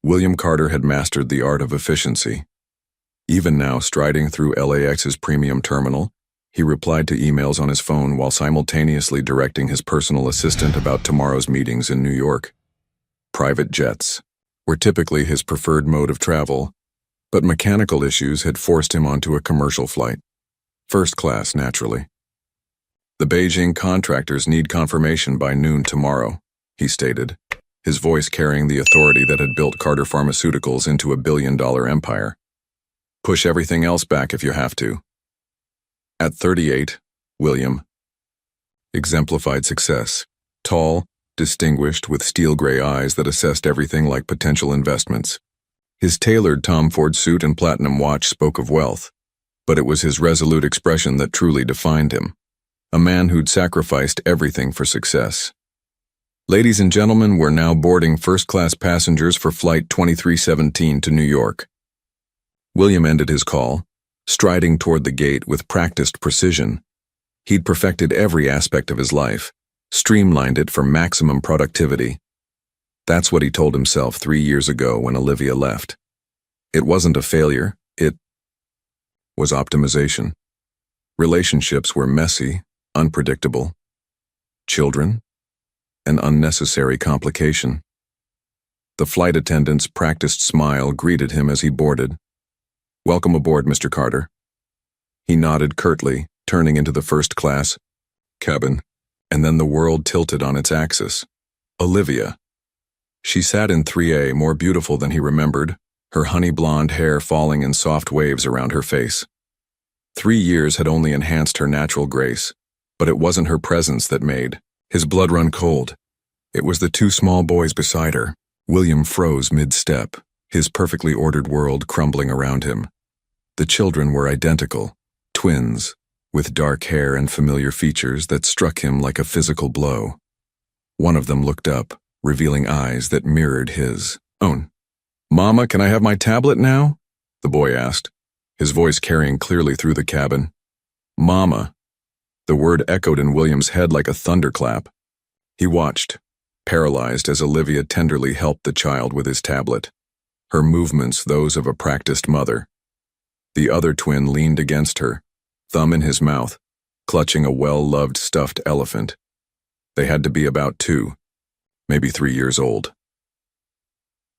William Carter had mastered the art of efficiency. Even now, striding through LAX's premium terminal, he replied to emails on his phone while simultaneously directing his personal assistant about tomorrow's meetings in New York. Private jets were typically his preferred mode of travel, but mechanical issues had forced him onto a commercial flight. First class, naturally. "The Beijing contractors need confirmation by noon tomorrow," he stated, his voice carrying the authority that had built Carter Pharmaceuticals into a billion-dollar empire. "Push everything else back if you have to." At 38, William exemplified success. Tall, distinguished, with steel-gray eyes that assessed everything like potential investments. His tailored Tom Ford suit and platinum watch spoke of wealth, but it was his resolute expression that truly defined him. A man who'd sacrificed everything for success. "Ladies and gentlemen, we're now boarding first-class passengers for Flight 2317 to New York." William ended his call, striding toward the gate with practiced precision. He'd perfected every aspect of his life, streamlined it for maximum productivity. That's what he told himself 3 years ago when Olivia left. It wasn't a failure, it was optimization. Relationships were messy, unpredictable. Children? An unnecessary complication. The flight attendant's practiced smile greeted him as he boarded. "Welcome aboard, Mr. Carter." He nodded curtly, turning into the first-class cabin, and then the world tilted on its axis. Olivia. She sat in 3A, more beautiful than he remembered, her honey-blonde hair falling in soft waves around her face. 3 years had only enhanced her natural grace, but it wasn't her presence that made his blood run cold. It was the 2 small boys beside her. William froze mid-step, his perfectly ordered world crumbling around him. The children were identical, twins, with dark hair and familiar features that struck him like a physical blow. One of them looked up, revealing eyes that mirrored his own. "Mama, can I have my tablet now?" the boy asked, his voice carrying clearly through the cabin. "Mama." The word echoed in William's head like a thunderclap. He watched, paralyzed as Olivia tenderly helped the child with his tablet, her movements those of a practiced mother. The other twin leaned against her, thumb in his mouth, clutching a well-loved stuffed elephant. They had to be about 2, maybe 3 years old.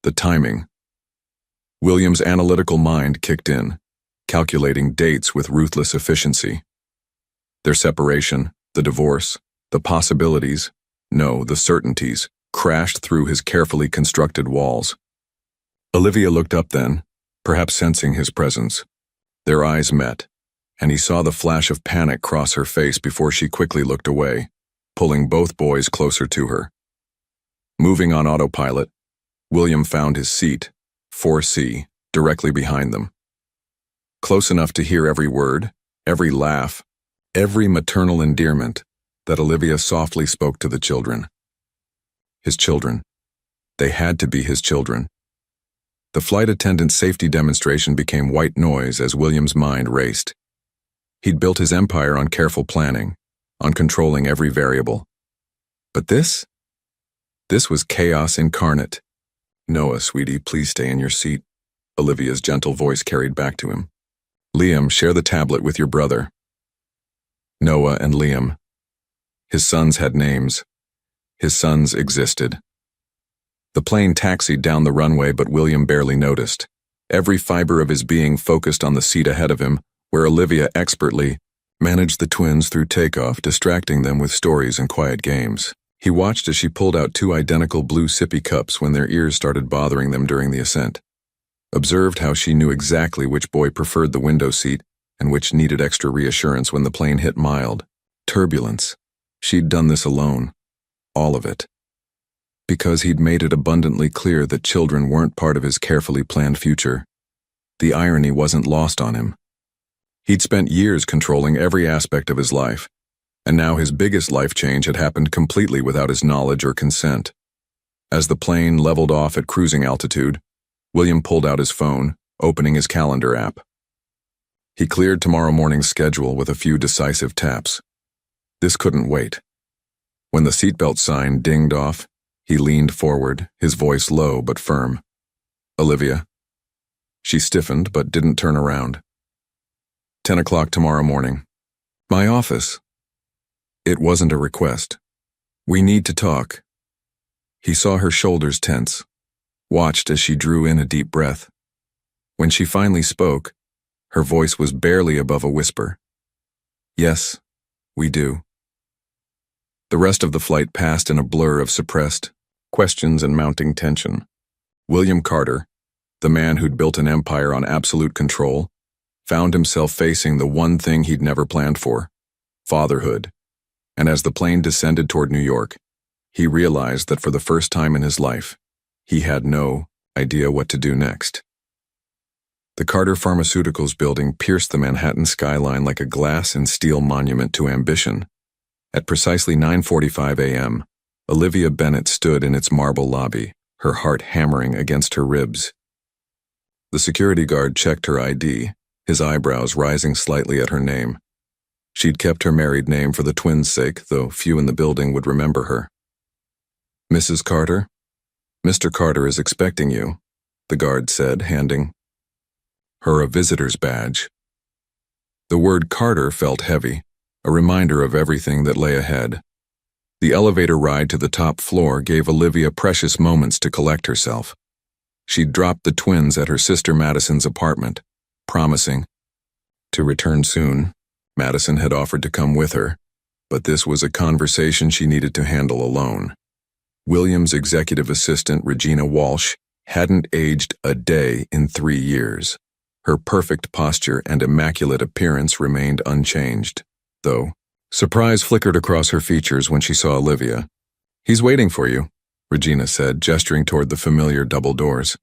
The timing. William's analytical mind kicked in, calculating dates with ruthless efficiency. Their separation, the divorce, the possibilities, no, the certainties, crashed through his carefully constructed walls. Olivia looked up then, perhaps sensing his presence. Their eyes met, and he saw the flash of panic cross her face before she quickly looked away, pulling both boys closer to her. Moving on autopilot, William found his seat, 4C, directly behind them. Close enough to hear every word, every laugh, every maternal endearment that Olivia softly spoke to the children. His children. They had to be his children. The flight attendant's safety demonstration became white noise as William's mind raced. He'd built his empire on careful planning, on controlling every variable. But this was chaos incarnate. "Noah, sweetie, please stay in your seat," Olivia's gentle voice carried back to him. "Liam, share the tablet with your brother." Noah and Liam. His sons had names. His sons existed. The plane taxied down the runway, but William barely noticed. Every fiber of his being focused on the seat ahead of him, where Olivia expertly managed the twins through takeoff, distracting them with stories and quiet games. He watched as she pulled out 2 identical blue sippy cups when their ears started bothering them during the ascent. Observed how she knew exactly which boy preferred the window seat and which needed extra reassurance when the plane hit mild turbulence. She'd done this alone. All of it. Because he'd made it abundantly clear that children weren't part of his carefully planned future. The irony wasn't lost on him. He'd spent years controlling every aspect of his life, and now his biggest life change had happened completely without his knowledge or consent. As the plane leveled off at cruising altitude, William pulled out his phone, opening his calendar app. He cleared tomorrow morning's schedule with a few decisive taps. This couldn't wait. When the seatbelt sign dinged off, he leaned forward, his voice low but firm. Olivia. She stiffened but didn't turn around. 10 o'clock tomorrow morning. My office. It wasn't a request. We need to talk. He saw her shoulders tense, watched as she drew in a deep breath. When she finally spoke, her voice was barely above a whisper. Yes, we do. The rest of the flight passed in a blur of suppressed questions and mounting tension. William Carter, the man who'd built an empire on absolute control, found himself facing the one thing he'd never planned for: fatherhood. And as the plane descended toward New York, he realized that for the first time in his life, he had no idea what to do next. The Carter Pharmaceuticals building pierced the Manhattan skyline like a glass and steel monument to ambition. At precisely 9:45 a.m., Olivia Bennett stood in its marble lobby, her heart hammering against her ribs. The security guard checked her ID, his eyebrows rising slightly at her name. She'd kept her married name for the twins' sake, though few in the building would remember her. Mrs. Carter? Mr. Carter is expecting you, the guard said, handing her a visitor's badge. The word Carter felt heavy, a reminder of everything that lay ahead. The elevator ride to the top floor gave Olivia precious moments to collect herself. She'd dropped the twins at her sister Madison's apartment, promising to return soon. Madison had offered to come with her, but this was a conversation she needed to handle alone. William's executive assistant, Regina Walsh, hadn't aged a day in 3 years. Her perfect posture and immaculate appearance remained unchanged, though surprise flickered across her features when she saw Olivia. He's waiting for you, Regina said, gesturing toward the familiar double doors.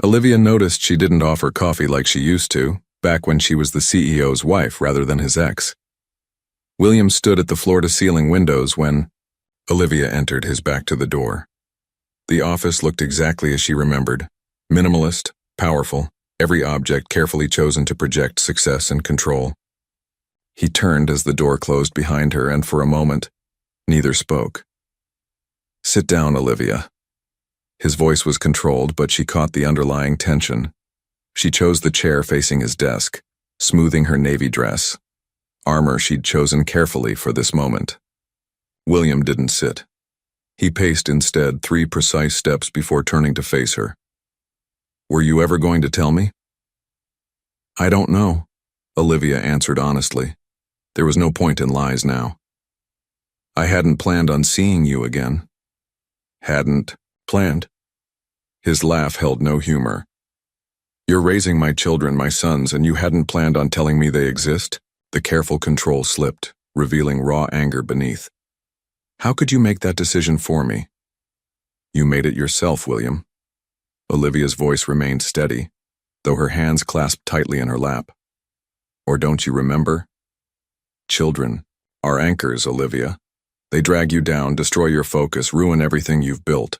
Olivia noticed she didn't offer coffee like she used to, back when she was the CEO's wife rather than his ex. William stood at the floor-to-ceiling windows when Olivia entered, his back to the door. The office looked exactly as she remembered: minimalist, powerful, every object carefully chosen to project success and control. He turned as the door closed behind her, and for a moment, neither spoke. Sit down, Olivia. His voice was controlled, but she caught the underlying tension. She chose the chair facing his desk, smoothing her navy dress, armor she'd chosen carefully for this moment. William didn't sit. He paced instead 3 precise steps before turning to face her. Were you ever going to tell me? I don't know, Olivia answered honestly. There was no point in lies now. I hadn't planned on seeing you again. Hadn't planned? His laugh held no humor. You're raising my children, my sons, and you hadn't planned on telling me they exist? The careful control slipped, revealing raw anger beneath. How could you make that decision for me? You made it yourself, William. Olivia's voice remained steady, though her hands clasped tightly in her lap. Or don't you remember? Children are anchors, Olivia. They drag you down, destroy your focus, ruin everything you've built.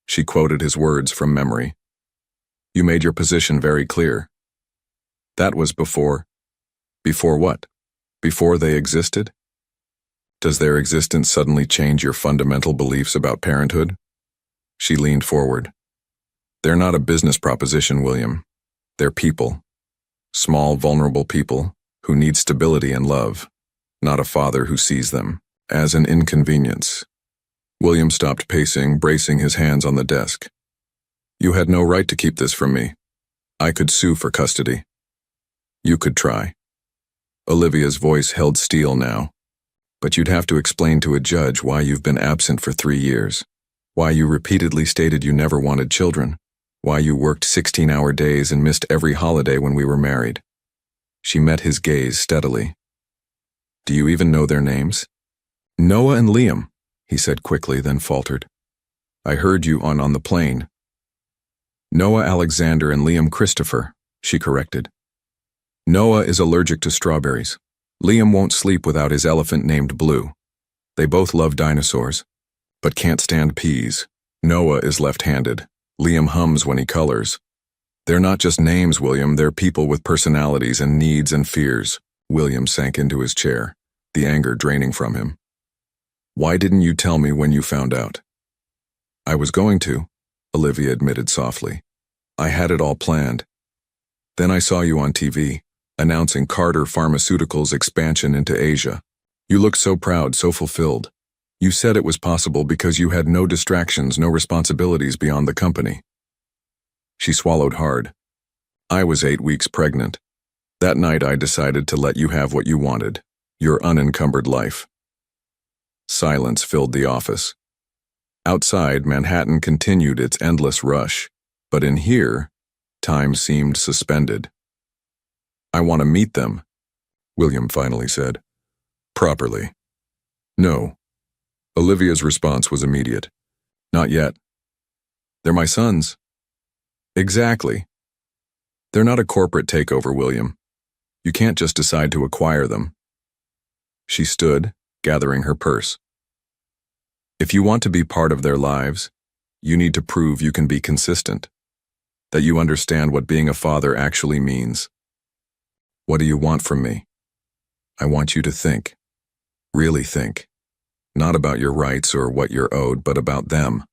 She quoted his words from memory. You made your position very clear. That was before. Before what? Before they existed? Does their existence suddenly change your fundamental beliefs about parenthood? She leaned forward. They're not a business proposition, William. They're people. Small, vulnerable people who need stability and love, not a father who sees them as an inconvenience. William stopped pacing, bracing his hands on the desk. You had no right to keep this from me. I could sue for custody. You could try. Olivia's voice held steel now. But you'd have to explain to a judge why you've been absent for 3 years, why you repeatedly stated you never wanted children, why you worked 16-hour days and missed every holiday when we were married. She met his gaze steadily. Do you even know their names? Noah and Liam, he said quickly, then faltered. I heard you on the plane. Noah Alexander and Liam Christopher, she corrected. Noah is allergic to strawberries. Liam won't sleep without his elephant named Blue. They both love dinosaurs, but can't stand peas. Noah is left-handed. Liam hums when he colors. They're not just names, William. They're people with personalities and needs and fears. William sank into his chair, the anger draining from him. Why didn't you tell me when you found out? I was going to, Olivia admitted softly. I had it all planned. Then I saw you on TV, announcing Carter Pharmaceuticals' expansion into Asia. You looked so proud, so fulfilled. You said it was possible because you had no distractions, no responsibilities beyond the company. She swallowed hard. I was 8 weeks pregnant. That night I decided to let you have what you wanted, your unencumbered life. Silence filled the office. Outside, Manhattan continued its endless rush, but in here, time seemed suspended. I want to meet them, William finally said. Properly. No. Olivia's response was immediate. Not yet. They're my sons. Exactly. They're not a corporate takeover, William. You can't just decide to acquire them. She stood, gathering her purse. If you want to be part of their lives, you need to prove you can be consistent, that you understand what being a father actually means. What do you want from me? I want you to think, really think, not about your rights or what you're owed, but about them,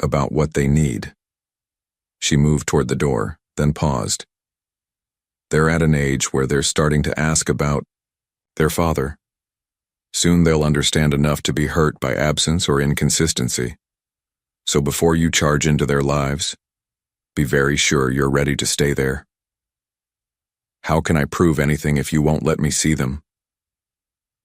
about what they need. She moved toward the door, then paused. They're at an age where they're starting to ask about their father. Soon they'll understand enough to be hurt by absence or inconsistency. So before you charge into their lives, be very sure you're ready to stay there. How can I prove anything if you won't let me see them?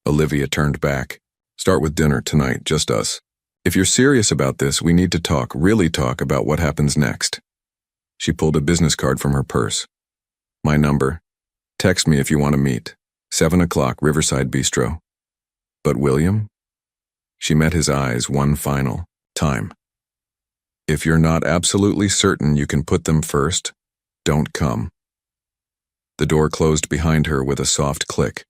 Olivia turned back. Start with dinner tonight, just us. If you're serious about this, we need to talk, really talk about what happens next. She pulled a business card from her purse. My number. Text me if you want to meet. 7 o'clock, Riverside Bistro. But William? She met his eyes one final time. If you're not absolutely certain you can put them first, don't come. The door closed behind her with a soft click,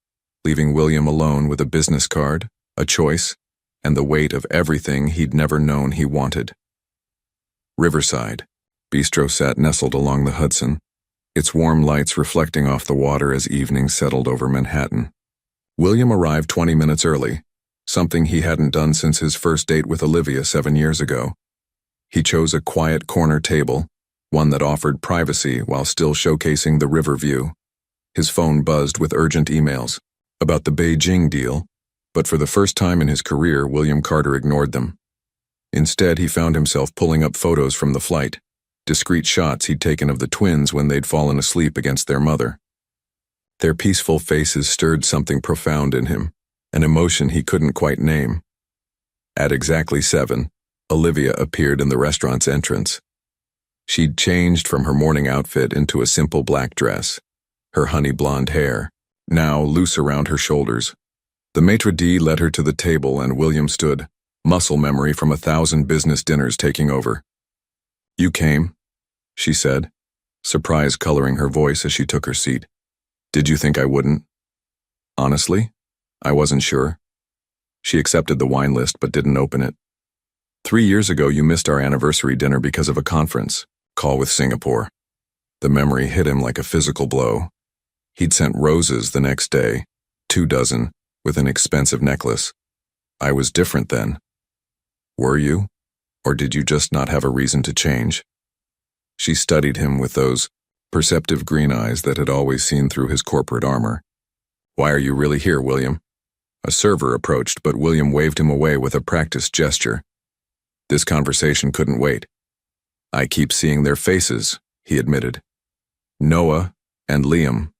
leaving William alone with a business card, a choice, and the weight of everything he'd never known he wanted. Riverside. Bistro sat nestled along the Hudson, its warm lights reflecting off the water as evening settled over Manhattan. William arrived 20 minutes early, something he hadn't done since his first date with Olivia 7 years ago. He chose a quiet corner table, one that offered privacy while still showcasing the river view. His phone buzzed with urgent emails about the Beijing deal, but for the first time in his career, William Carter ignored them. Instead, he found himself pulling up photos from the flight, discreet shots he'd taken of the twins when they'd fallen asleep against their mother. Their peaceful faces stirred something profound in him, an emotion he couldn't quite name. At exactly 7, Olivia appeared in the restaurant's entrance. She'd changed from her morning outfit into a simple black dress, her honey blonde hair, now loose around her shoulders. The maitre d' led her to the table and William stood, muscle memory from 1,000 business dinners taking over. You came, she said, surprise coloring her voice as she took her seat. Did you think I wouldn't? Honestly, I wasn't sure. She accepted the wine list but didn't open it. 3 years ago you missed our anniversary dinner because of a conference call with Singapore. The memory hit him like a physical blow. He'd sent roses the next day, 2 dozen, with an expensive necklace. I was different then. Were you? Or did you just not have a reason to change? She studied him with those perceptive green eyes that had always seen through his corporate armor. Why are you really here, William? A server approached, but William waved him away with a practiced gesture. This conversation couldn't wait. I keep seeing their faces, he admitted. Noah and Liam.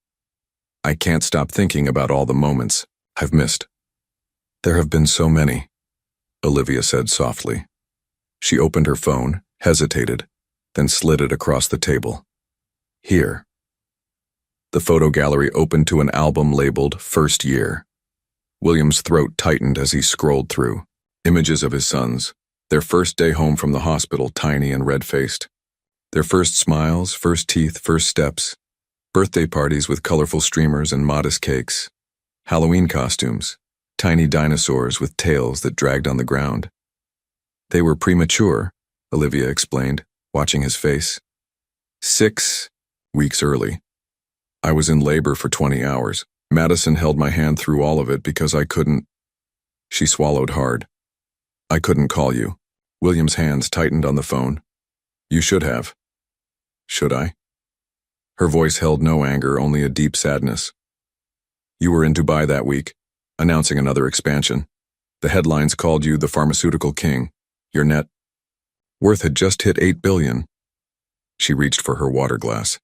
I can't stop thinking about all the moments I've missed. There have been so many, Olivia said softly. She opened her phone, hesitated, then slid it across the table. Here. The photo gallery opened to an album labeled First Year. William's throat tightened as he scrolled through. Images of his sons, their first day home from the hospital, tiny and red-faced. Their first smiles, first teeth, first steps. Birthday parties with colorful streamers and modest cakes. Halloween costumes, tiny dinosaurs with tails that dragged on the ground. They were premature, Olivia explained, watching his face. 6 weeks early. I was in labor for 20 hours. Madison held my hand through all of it because I couldn't. She swallowed hard. I couldn't call you. William's hands tightened on the phone. You should have. Should I? Her voice held no anger, only a deep sadness. You were in Dubai that week, announcing another expansion. The headlines called you the pharmaceutical king. Your net worth had just hit $8 billion. She reached for her water glass.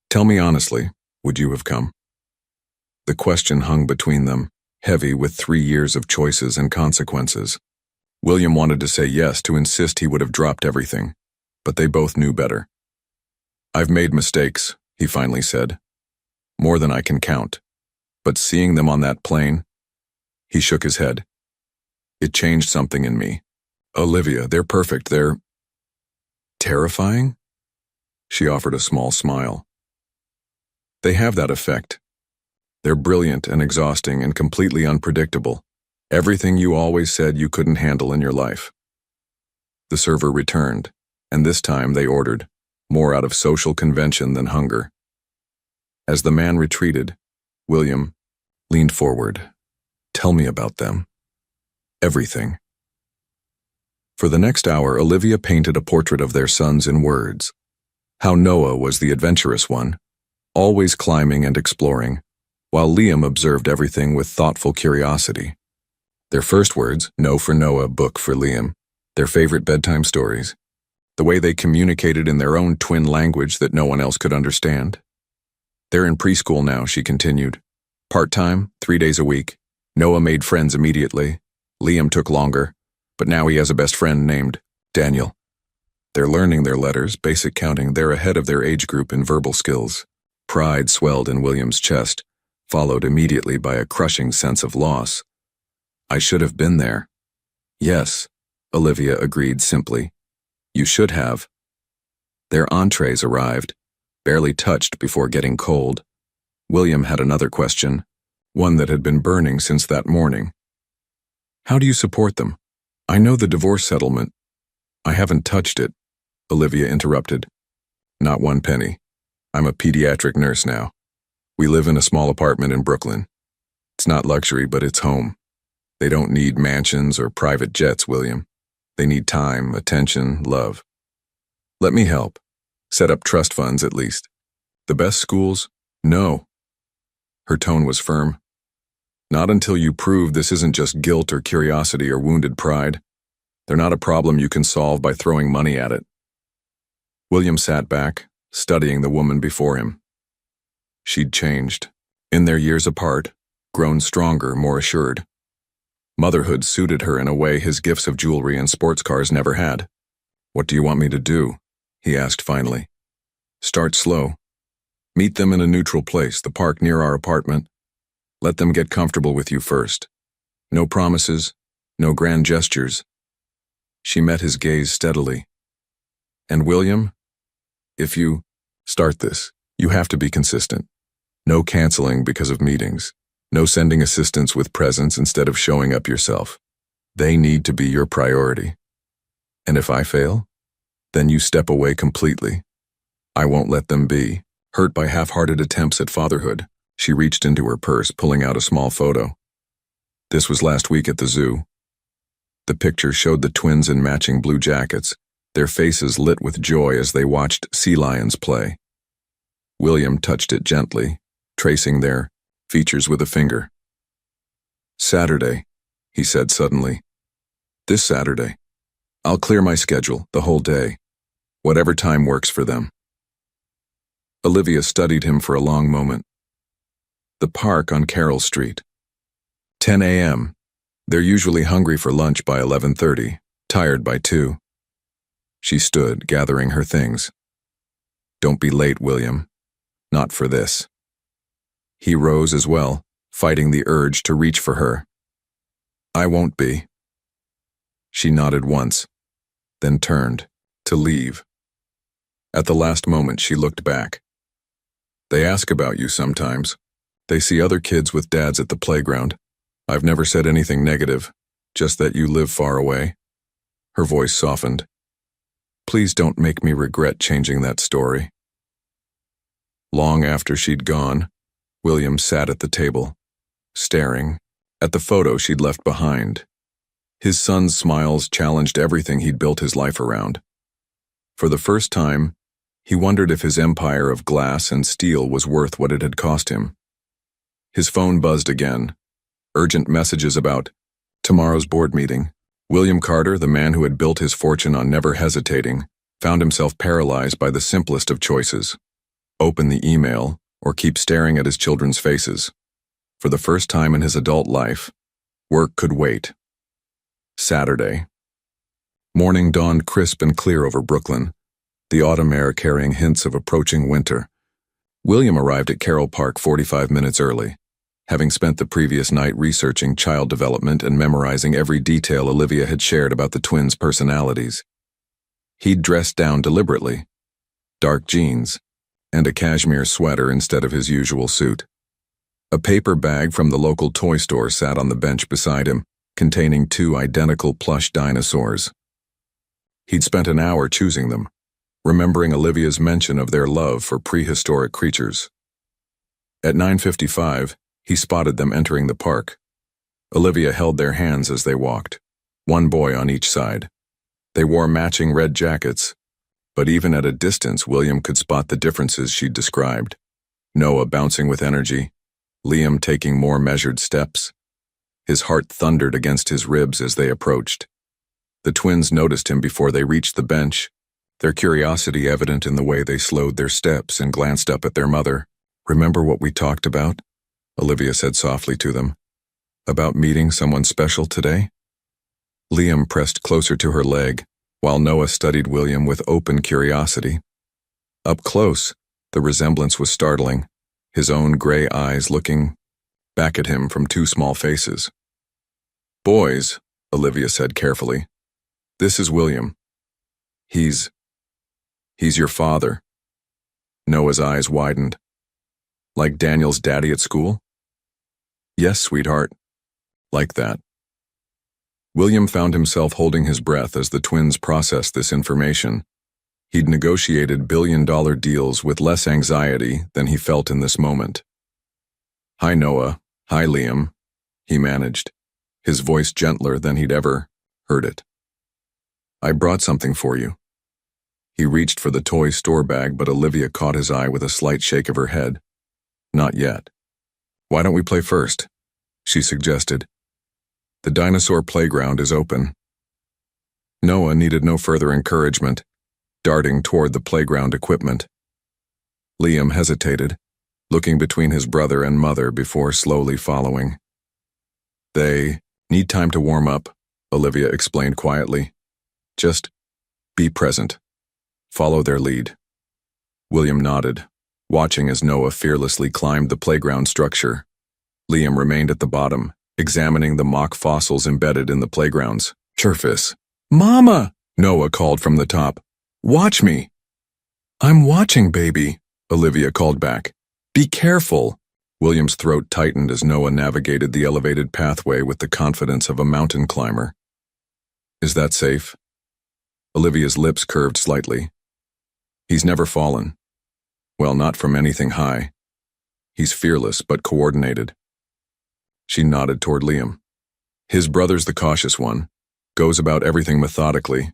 Tell me honestly, would you have come? The question hung between them, heavy with 3 years of choices and consequences. William wanted to say yes, to insist he would have dropped everything, but they both knew better. I've made mistakes, he finally said. More than I can count. But seeing them on that plane, he shook his head. It changed something in me. Olivia, they're perfect, they're terrifying? She offered a small smile. They have that effect. They're brilliant and exhausting and completely unpredictable. Everything you always said you couldn't handle in your life. The server returned, and this time they ordered, more out of social convention than hunger. As the man retreated, William leaned forward. Tell me about them. Everything. For the next hour, Olivia painted a portrait of their sons in words. How Noah was the adventurous one, always climbing and exploring, while Liam observed everything with thoughtful curiosity. Their first words, no for Noah, book for Liam, their favorite bedtime stories, the way they communicated in their own twin language that no one else could understand. They're in preschool now, she continued. Part-time, 3 days a week. Noah made friends immediately. Liam took longer, but now he has a best friend named Daniel. They're learning their letters, basic counting. They're ahead of their age group in verbal skills. Pride swelled in William's chest, followed immediately by a crushing sense of loss. I should have been there. Yes, Olivia agreed simply. You should have. Their entrees arrived, barely touched before getting cold. William had another question, one that had been burning since that morning. How do you support them? I know the divorce settlement. I haven't touched it, Olivia interrupted. Not one penny. I'm a pediatric nurse now. We live in a small apartment in Brooklyn. It's not luxury, but it's home. They don't need mansions or private jets, William. They need time, attention, love. Let me help. Set up trust funds at least. The best schools? No. Her tone was firm. Not until you prove this isn't just guilt or curiosity or wounded pride. They're not a problem you can solve by throwing money at it. William sat back, studying the woman before him. She'd changed. In their years apart, grown stronger, more assured. Motherhood suited her in a way his gifts of jewelry and sports cars never had. What do you want me to do? He asked finally. Start slow. Meet them in a neutral place, the park near our apartment. Let them get comfortable with you first. No promises, no grand gestures. She met his gaze steadily. And William, if you start this, you have to be consistent. No canceling because of meetings. No sending assistants with presents instead of showing up yourself. They need to be your priority. And if I fail, then you step away completely. I won't let them be. Hurt by half-hearted attempts at fatherhood, she reached into her purse, pulling out a small photo. This was last week at the zoo. The picture showed the twins in matching blue jackets, their faces lit with joy as they watched sea lions play. William touched it gently, tracing their features with a finger. Saturday, he said suddenly. This Saturday. I'll clear my schedule, the whole day. Whatever time works for them. Olivia studied him for a long moment. The park on Carroll Street. 10 a.m. They're usually hungry for lunch by 11:30, tired by 2. She stood, gathering her things. Don't be late, William. Not for this. He rose as well, fighting the urge to reach for her. I won't be. She nodded once, then turned, to leave. At the last moment, she looked back. They ask about you sometimes. They see other kids with dads at the playground. I've never said anything negative, just that you live far away. Her voice softened. Please don't make me regret changing that story. Long after she'd gone, William sat at the table, staring at the photo she'd left behind. His son's smiles challenged everything he'd built his life around. For the first time, He wondered if his empire of glass and steel was worth what it had cost him. His phone buzzed again. Urgent messages about tomorrow's board meeting. William Carter, the man who had built his fortune on never hesitating, found himself paralyzed by the simplest of choices. Open the email or keep staring at his children's faces. For the first time in his adult life, work could wait. Saturday. Morning dawned crisp and clear over Brooklyn, the autumn air carrying hints of approaching winter. William arrived at Carroll Park 45 minutes early, having spent the previous night researching child development and memorizing every detail Olivia had shared about the twins' personalities. He'd dressed down deliberately, dark jeans, and a cashmere sweater instead of his usual suit. A paper bag from the local toy store sat on the bench beside him, containing 2 identical plush dinosaurs. He'd spent an hour choosing them, remembering Olivia's mention of their love for prehistoric creatures. At 9:55, he spotted them entering the park. Olivia held their hands as they walked, one boy on each side. They wore matching red jackets, but even at a distance William could spot the differences she'd described. Noah bouncing with energy, Liam taking more measured steps. His heart thundered against his ribs as they approached. The twins noticed him before they reached the bench, their curiosity evident in the way they slowed their steps and glanced up at their mother. "Remember what we talked about?" Olivia said softly to them. "About meeting someone special today?" Liam pressed closer to her leg, while Noah studied William with open curiosity. Up close, the resemblance was startling, his own gray eyes looking back at him from 2 small faces. "Boys," Olivia said carefully, "this is William. He's your father." Noah's eyes widened. "Like Daniel's daddy at school?" "Yes, sweetheart. Like that." William found himself holding his breath as the twins processed this information. He'd negotiated billion-dollar deals with less anxiety than he felt in this moment. "Hi, Noah. Hi, Liam," he managed, his voice gentler than he'd ever heard it. "I brought something for you." He reached for the toy store bag, but Olivia caught his eye with a slight shake of her head. "Not yet. Why don't we play first?" she suggested. "The dinosaur playground is open." Noah needed no further encouragement, darting toward the playground equipment. Liam hesitated, looking between his brother and mother before slowly following. "They need time to warm up," Olivia explained quietly. "Just be present. Follow their lead." William nodded, watching as Noah fearlessly climbed the playground structure. Liam remained at the bottom, examining the mock fossils embedded in the playground's surface. "Mama!" Noah called from the top. "Watch me." "I'm watching, baby," Olivia called back. "Be careful." William's throat tightened as Noah navigated the elevated pathway with the confidence of a mountain climber. "Is that safe?" Olivia's lips curved slightly. "He's never fallen. Well, not from anything high. He's fearless but coordinated." She nodded toward Liam. "His brother's the cautious one, goes about everything methodically."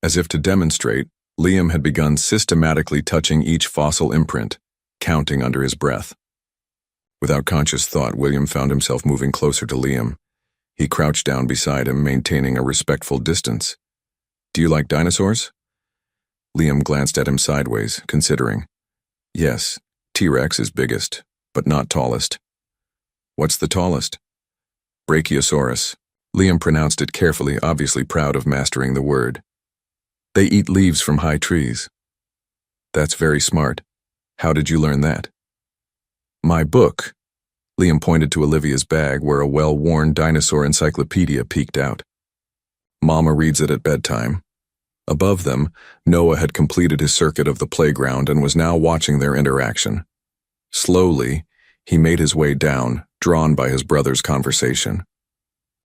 As if to demonstrate, Liam had begun systematically touching each fossil imprint, counting under his breath. Without conscious thought, William found himself moving closer to Liam. He crouched down beside him, maintaining a respectful distance. "Do you like dinosaurs?" Liam glanced at him sideways, considering. "Yes, T-Rex is biggest, but not tallest." "What's the tallest?" "Brachiosaurus." Liam pronounced it carefully, obviously proud of mastering the word. "They eat leaves from high trees." "That's very smart. How did you learn that?" "My book." Liam pointed to Olivia's bag where a well-worn dinosaur encyclopedia peeked out. "Mama reads it at bedtime." Above them, Noah had completed his circuit of the playground and was now watching their interaction. Slowly, he made his way down, drawn by his brother's conversation.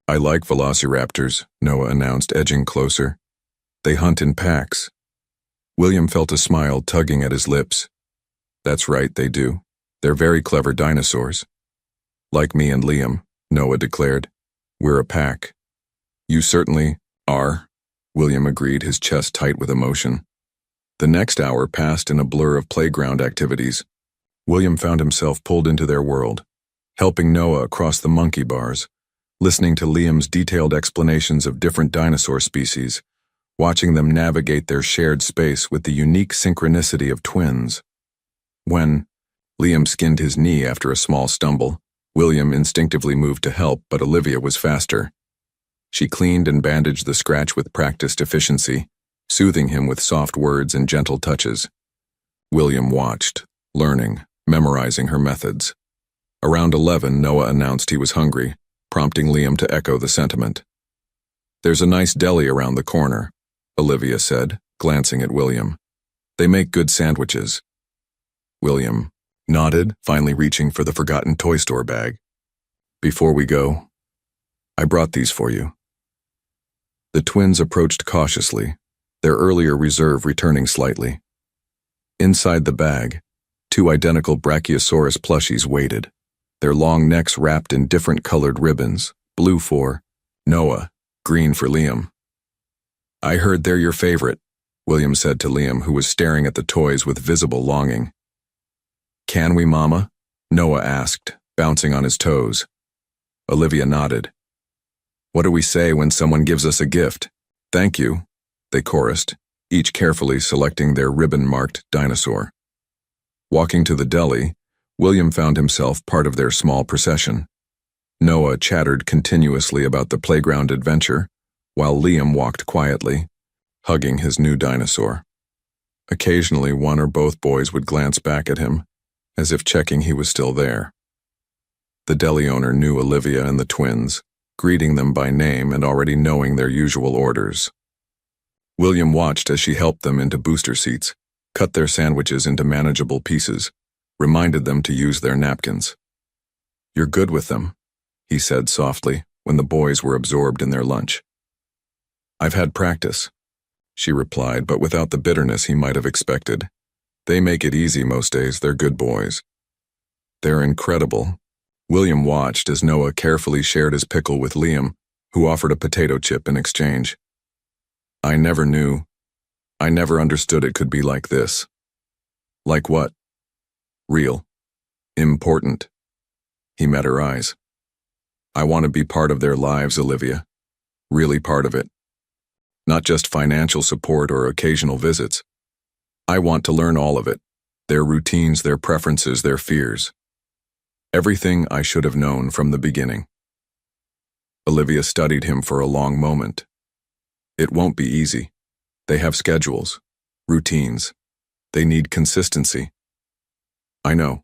"I like velociraptors," Noah announced, edging closer. "They hunt in packs." William felt a smile tugging at his lips. "That's right, they do. They're very clever dinosaurs." "Like me and Liam," Noah declared. "We're a pack." "You certainly are," William agreed, his chest tight with emotion. The next hour passed in a blur of playground activities. William found himself pulled into their world, helping Noah across the monkey bars, listening to Liam's detailed explanations of different dinosaur species, watching them navigate their shared space with the unique synchronicity of twins. When Liam skinned his knee after a small stumble, William instinctively moved to help, but Olivia was faster. She cleaned and bandaged the scratch with practiced efficiency, soothing him with soft words and gentle touches. William watched, learning, memorizing her methods. Around 11, Noah announced he was hungry, prompting Liam to echo the sentiment. "There's a nice deli around the corner," Olivia said, glancing at William. "They make good sandwiches." William nodded, finally reaching for the forgotten toy store bag. "Before we go, I brought these for you." The twins approached cautiously, their earlier reserve returning slightly. Inside the bag, 2 identical Brachiosaurus plushies waited, their long necks wrapped in different colored ribbons, blue for Noah, green for Liam. "I heard they're your favorite," William said to Liam, who was staring at the toys with visible longing. "Can we, Mama?" Noah asked, bouncing on his toes. Olivia nodded. "What do we say when someone gives us a gift?" "Thank you," they chorused, each carefully selecting their ribbon-marked dinosaur. Walking to the deli, William found himself part of their small procession. Noah chattered continuously about the playground adventure, while Liam walked quietly, hugging his new dinosaur. Occasionally, one or both boys would glance back at him, as if checking he was still there. The deli owner knew Olivia and the twins, greeting them by name and already knowing their usual orders. William watched as she helped them into booster seats, cut their sandwiches into manageable pieces, reminded them to use their napkins. "You're good with them," he said softly when the boys were absorbed in their lunch. "I've had practice," she replied, but without the bitterness he might have expected. "They make it easy most days, they're good boys." "They're incredible." William watched as Noah carefully shared his pickle with Liam, who offered a potato chip in exchange. I never understood it could be like this." "Like what?" "Real. Important." He met her eyes. "I want to be part of their lives, Olivia. Really part of it. Not just financial support or occasional visits. I want to learn all of it. Their routines, their preferences, their fears. Everything I should have known from the beginning." Olivia studied him for a long moment. "It won't be easy. They have schedules, routines. They need consistency." "I know.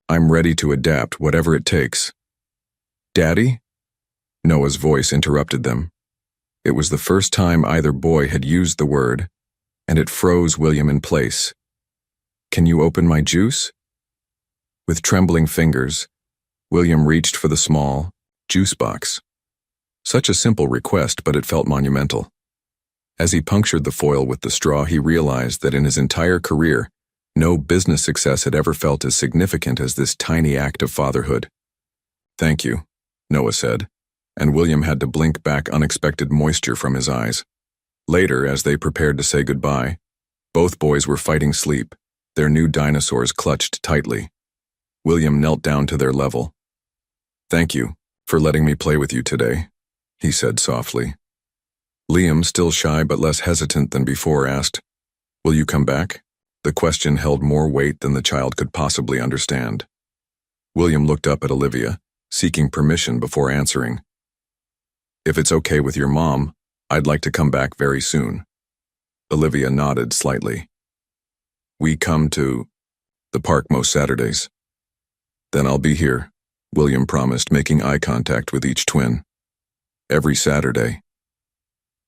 I'm ready to adapt, whatever it takes." "Daddy?" Noah's voice interrupted them. It was the first time either boy had used the word, and it froze William in place. "Can you open my juice?" With trembling fingers, William reached for the small juice box. Such a simple request, but it felt monumental. As he punctured the foil with the straw, he realized that in his entire career, no business success had ever felt as significant as this tiny act of fatherhood. "Thank you," Noah said, and William had to blink back unexpected moisture from his eyes. Later, as they prepared to say goodbye, both boys were fighting sleep, their new dinosaurs clutched tightly. William knelt down to their level. "Thank you for letting me play with you today," he said softly. Liam, still shy but less hesitant than before, asked, "Will you come back?" The question held more weight than the child could possibly understand. William looked up at Olivia, seeking permission before answering. "If it's okay with your mom, I'd like to come back very soon." Olivia nodded slightly. "We come to the park most Saturdays." "Then I'll be here," William promised, making eye contact with each twin. "Every Saturday."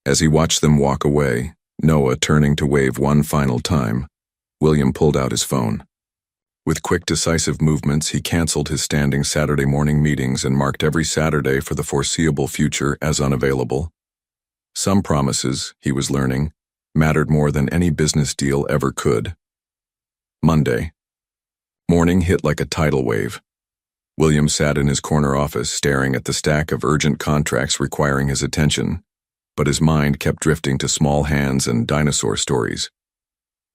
As he watched them walk away, Noah turning to wave one final time, William pulled out his phone. With quick, decisive movements, he canceled his standing Saturday morning meetings and marked every Saturday for the foreseeable future as unavailable. Some promises, he was learning, mattered more than any business deal ever could. Monday. Morning hit like a tidal wave. William sat in his corner office staring at the stack of urgent contracts requiring his attention, but his mind kept drifting to small hands and dinosaur stories.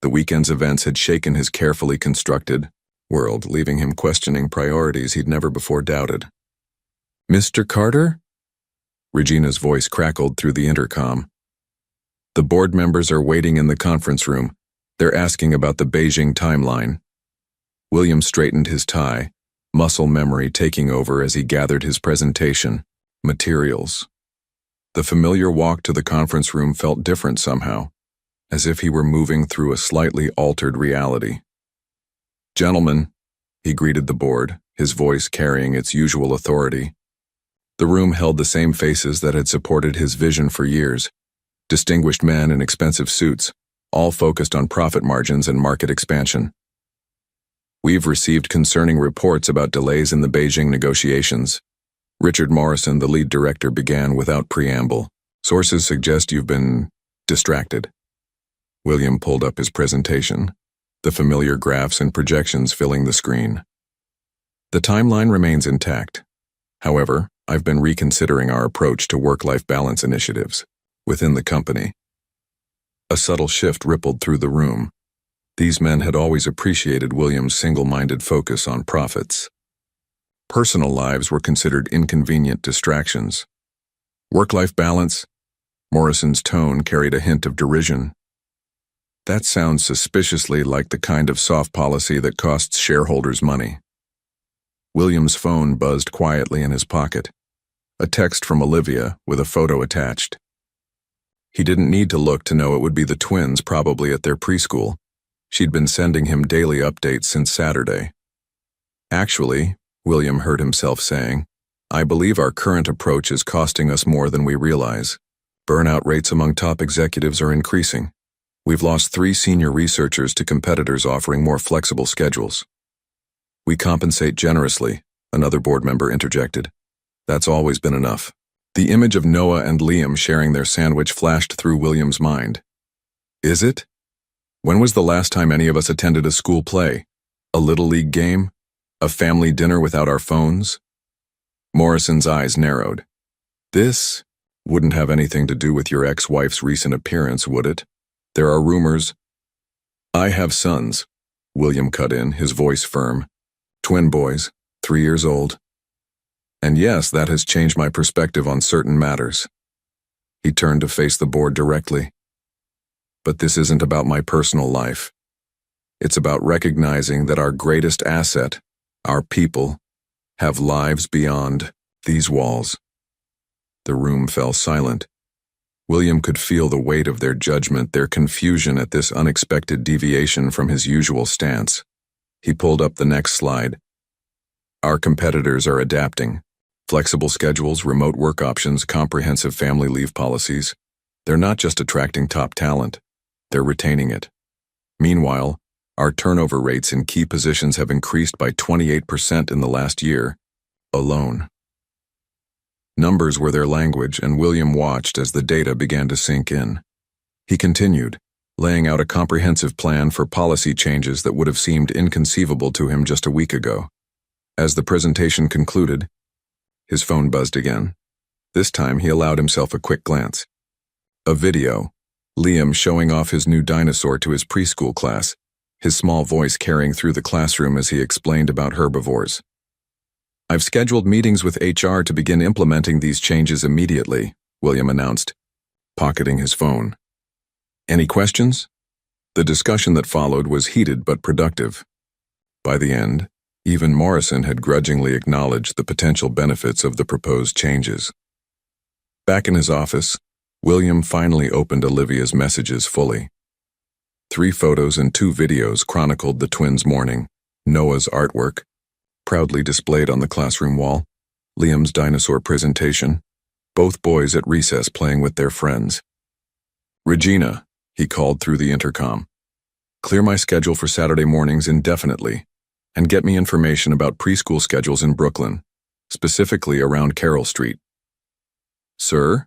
The weekend's events had shaken his carefully constructed world, leaving him questioning priorities he'd never before doubted. "Mr. Carter?" Regina's voice crackled through the intercom. "The board members are waiting in the conference room. They're asking about the Beijing timeline." William straightened his tie, muscle memory taking over as he gathered his presentation materials. The familiar walk to the conference room felt different somehow, as if he were moving through a slightly altered reality. "Gentlemen," he greeted the board, his voice carrying its usual authority. The room held the same faces that had supported his vision for years, distinguished men in expensive suits, all focused on profit margins and market expansion. "We've received concerning reports about delays in the Beijing negotiations." Richard Morrison, the lead director, began without preamble. "Sources suggest you've been distracted." William pulled up his presentation, the familiar graphs and projections filling the screen. "The timeline remains intact. However, I've been reconsidering our approach to work-life balance initiatives within the company." A subtle shift rippled through the room. These men had always appreciated William's single-minded focus on profits. Personal lives were considered inconvenient distractions. "Work-life balance?" Morrison's tone carried a hint of derision. "That sounds suspiciously like the kind of soft policy that costs shareholders money." William's phone buzzed quietly in his pocket. A text from Olivia with a photo attached. He didn't need to look to know it would be the twins, probably at their preschool. She'd been sending him daily updates since Saturday. "Actually," William heard himself saying, "I believe our current approach is costing us more than we realize. Burnout rates among top executives are increasing. We've lost 3 senior researchers to competitors offering more flexible schedules." "We compensate generously," another board member interjected. "That's always been enough." The image of Noah and Liam sharing their sandwich flashed through William's mind. Is it? When was the last time any of us attended a school play? A little league game? A family dinner without our phones? Morrison's eyes narrowed. "This wouldn't have anything to do with your ex-wife's recent appearance, would it? There are rumors." "I have sons," William cut in, his voice firm. "Twin boys, 3 years old. And yes, that has changed my perspective on certain matters." He turned to face the board directly. "But this isn't about my personal life. It's about recognizing that our greatest asset, our people, have lives beyond these walls." The room fell silent. William could feel the weight of their judgment, their confusion at this unexpected deviation from his usual stance. He pulled up the next slide. "Our competitors are adapting. Flexible schedules, remote work options, comprehensive family leave policies. They're not just attracting top talent, they're retaining it. Meanwhile, our turnover rates in key positions have increased by 28% in the last year alone." Numbers were their language, and William watched as the data began to sink in. He continued, laying out a comprehensive plan for policy changes that would have seemed inconceivable to him just a week ago. As the presentation concluded, his phone buzzed again. This time he allowed himself a quick glance. A video, Liam showing off his new dinosaur to his preschool class, his small voice carrying through the classroom as he explained about herbivores. "I've scheduled meetings with HR to begin implementing these changes immediately," William announced, pocketing his phone. "Any questions?" The discussion that followed was heated but productive. By the end, even Morrison had grudgingly acknowledged the potential benefits of the proposed changes. Back in his office, William finally opened Olivia's messages fully. 3 photos and 2 videos chronicled the twins' morning, Noah's artwork, proudly displayed on the classroom wall, Liam's dinosaur presentation, both boys at recess playing with their friends. "Regina," he called through the intercom, "clear my schedule for Saturday mornings indefinitely, and get me information about preschool schedules in Brooklyn, specifically around Carroll Street." "Sir?"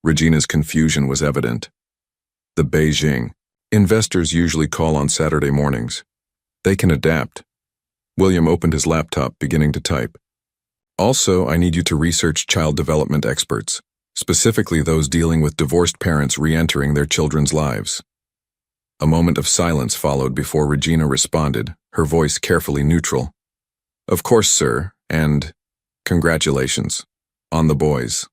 Regina's confusion was evident. "The Beijing. Investors usually call on Saturday mornings. They can adapt." William opened his laptop, beginning to type. "Also, I need you to research child development experts, specifically those dealing with divorced parents re-entering their children's lives." A moment of silence followed before Regina responded, her voice carefully neutral. Of course, sir, and congratulations. On the boys.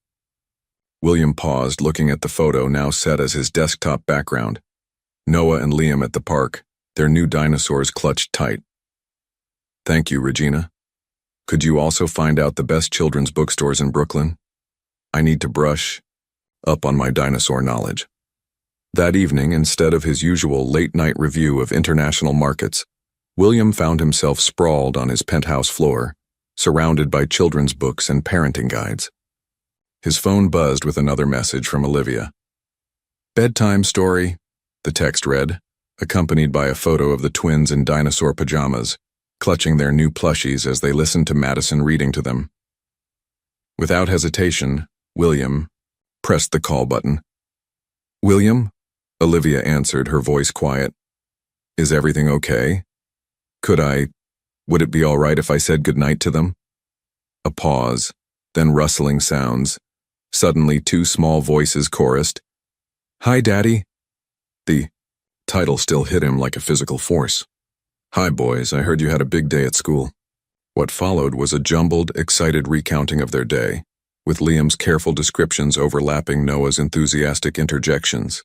William paused, looking at the photo now set as his desktop background. Noah and Liam at the park, their new dinosaurs clutched tight. Thank you, Regina. Could you also find out the best children's bookstores in Brooklyn? I need to brush up on my dinosaur knowledge. That evening, instead of his usual late-night review of international markets, William found himself sprawled on his penthouse floor, surrounded by children's books and parenting guides. His phone buzzed with another message from Olivia. Bedtime story, the text read, accompanied by a photo of the twins in dinosaur pajamas, clutching their new plushies as they listened to Madison reading to them. Without hesitation, William pressed the call button. William? Olivia answered, her voice quiet. Is everything okay? Would it be all right if I said goodnight to them? A pause, then rustling sounds. Suddenly, two small voices chorused. Hi, Daddy. The title still hit him like a physical force. Hi, boys, I heard you had a big day at school. What followed was a jumbled, excited recounting of their day, with Liam's careful descriptions overlapping Noah's enthusiastic interjections.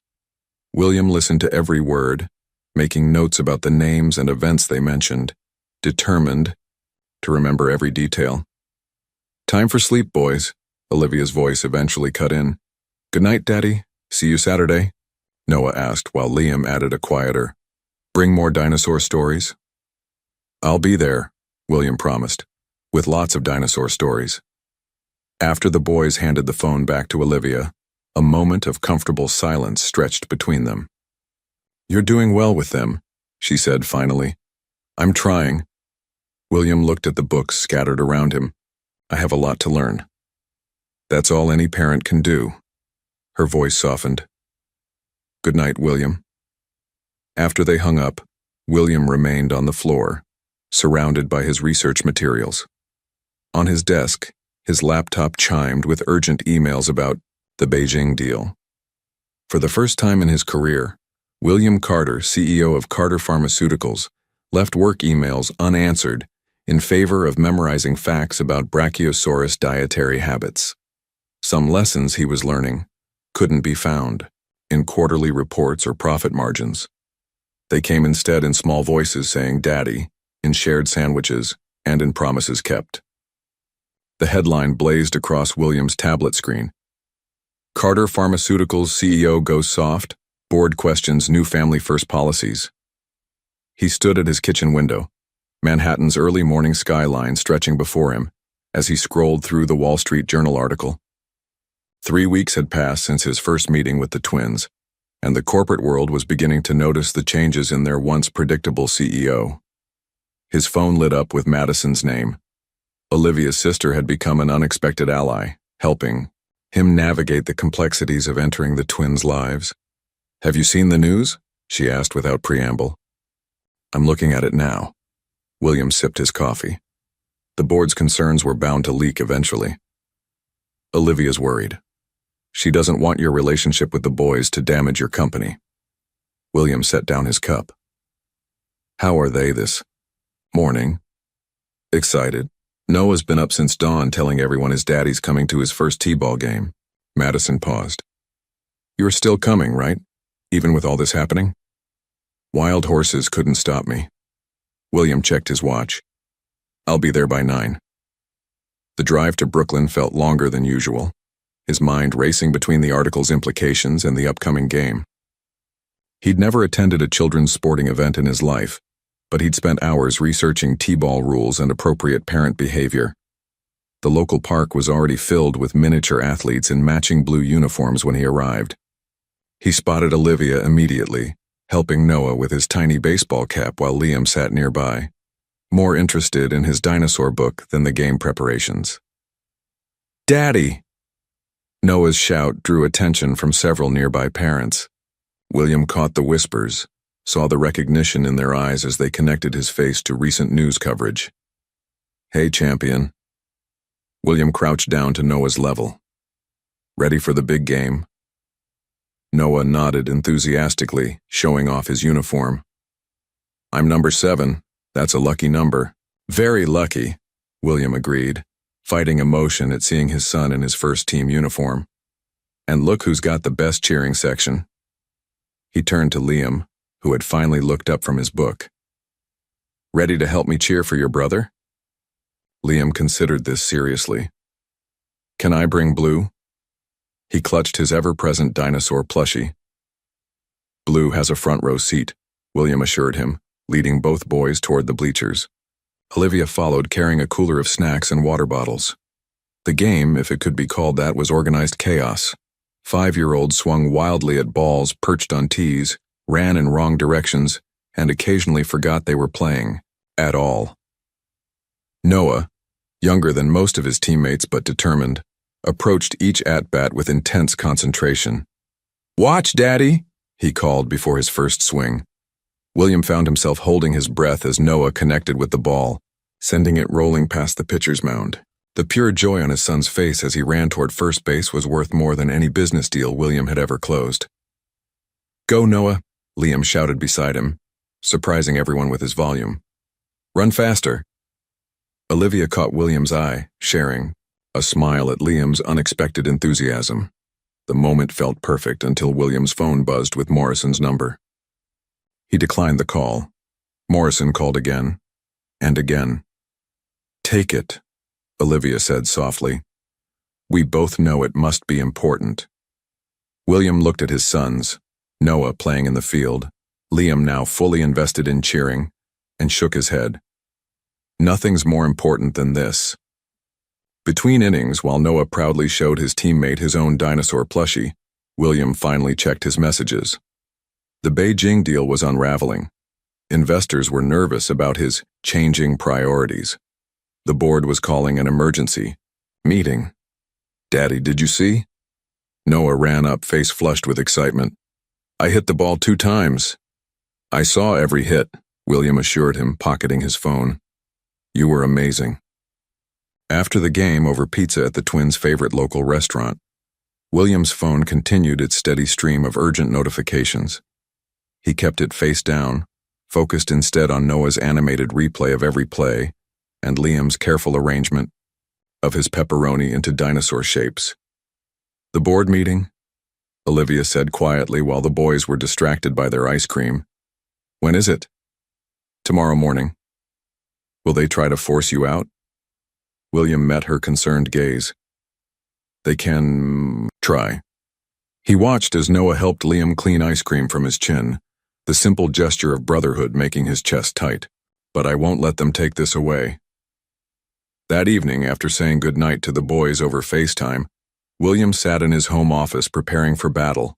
William listened to every word, making notes about the names and events they mentioned, determined to remember every detail. Time for sleep, boys, Olivia's voice eventually cut in. Good night, Daddy. See you Saturday, Noah asked while Liam added a quieter, bring more dinosaur stories? I'll be there, William promised, with lots of dinosaur stories. After the boys handed the phone back to Olivia, a moment of comfortable silence stretched between them. You're doing well with them, she said finally. I'm trying. William looked at the books scattered around him. I have a lot to learn. That's all any parent can do. Her voice softened. Good night, William. After they hung up, William remained on the floor, surrounded by his research materials. On his desk, his laptop chimed with urgent emails about the Beijing deal. For the first time in his career, William Carter, CEO of Carter Pharmaceuticals, left work emails unanswered in favor of memorizing facts about Brachiosaurus dietary habits. Some lessons he was learning couldn't be found in quarterly reports or profit margins. They came instead in small voices saying "Daddy," in shared sandwiches, and in promises kept. The headline blazed across William's tablet screen. Carter Pharmaceuticals CEO goes soft, board questions new family first policies. He stood at his kitchen window, Manhattan's early morning skyline stretching before him, as he scrolled through the Wall Street Journal article. 3 weeks had passed since his first meeting with the twins, and the corporate world was beginning to notice the changes in their once predictable CEO. His phone lit up with Madison's name. Olivia's sister had become an unexpected ally, helping him navigate the complexities of entering the twins' lives. Have you seen the news? She asked without preamble. I'm looking at it now. William sipped his coffee. The board's concerns were bound to leak eventually. Olivia's worried. She doesn't want your relationship with the boys to damage your company. William set down his cup. How are they this morning? Excited. Noah's been up since dawn telling everyone his daddy's coming to his first t-ball game. Madison paused. You're still coming, right? Even with all this happening? Wild horses couldn't stop me. William checked his watch. I'll be there by 9. The drive to Brooklyn felt longer than usual, his mind racing between the article's implications and the upcoming game. He'd never attended a children's sporting event in his life, but he'd spent hours researching t-ball rules and appropriate parent behavior. The local park was already filled with miniature athletes in matching blue uniforms when he arrived. He spotted Olivia immediately, helping Noah with his tiny baseball cap while Liam sat nearby, more interested in his dinosaur book than the game preparations. Daddy! Noah's shout drew attention from several nearby parents. William caught the whispers, saw the recognition in their eyes as they connected his face to recent news coverage. Hey, champion. William crouched down to Noah's level. Ready for the big game? Noah nodded enthusiastically, showing off his uniform. I'm number 7. That's a lucky number. Very lucky, William agreed, fighting emotion at seeing his son in his first team uniform. And look who's got the best cheering section. He turned to Liam, who had finally looked up from his book. Ready to help me cheer for your brother? Liam considered this seriously. Can I bring Blue? He clutched his ever-present dinosaur plushie. Blue has a front row seat, William assured him, leading both boys toward the bleachers. Olivia followed, carrying a cooler of snacks and water bottles. The game, if it could be called that, was organized chaos. 5-year-olds swung wildly at balls perched on tees, ran in wrong directions, and occasionally forgot they were playing, at all. Noah, younger than most of his teammates but determined, approached each at-bat with intense concentration. Watch, Daddy, he called before his first swing. William found himself holding his breath as Noah connected with the ball, sending it rolling past the pitcher's mound. The pure joy on his son's face as he ran toward first base was worth more than any business deal William had ever closed. Go, Noah, Liam shouted beside him, surprising everyone with his volume. Run faster. Olivia caught William's eye, sharing a smile at Liam's unexpected enthusiasm. The moment felt perfect until William's phone buzzed with Morrison's number. He declined the call. Morrison called again, and again. Take it, Olivia said softly. We both know it must be important. William looked at his sons, Noah playing in the field, Liam now fully invested in cheering, and shook his head. Nothing's more important than this. Between innings, while Noah proudly showed his teammate his own dinosaur plushie, William finally checked his messages. The Beijing deal was unraveling. Investors were nervous about his changing priorities. The board was calling an emergency meeting. Daddy, did you see? Noah ran up, face flushed with excitement. I hit the ball 2 times. I saw every hit, William assured him, pocketing his phone. You were amazing. After the game over pizza at the Twins' favorite local restaurant, William's phone continued its steady stream of urgent notifications. He kept it face down, focused instead on Noah's animated replay of every play and Liam's careful arrangement of his pepperoni into dinosaur shapes. The board meeting? Olivia said quietly while the boys were distracted by their ice cream. When is it? Tomorrow morning. Will they try to force you out? William met her concerned gaze. They can try. He watched as Noah helped Liam clean ice cream from his chin, the simple gesture of brotherhood making his chest tight. But I won't let them take this away. That evening, after saying goodnight to the boys over FaceTime, William sat in his home office preparing for battle.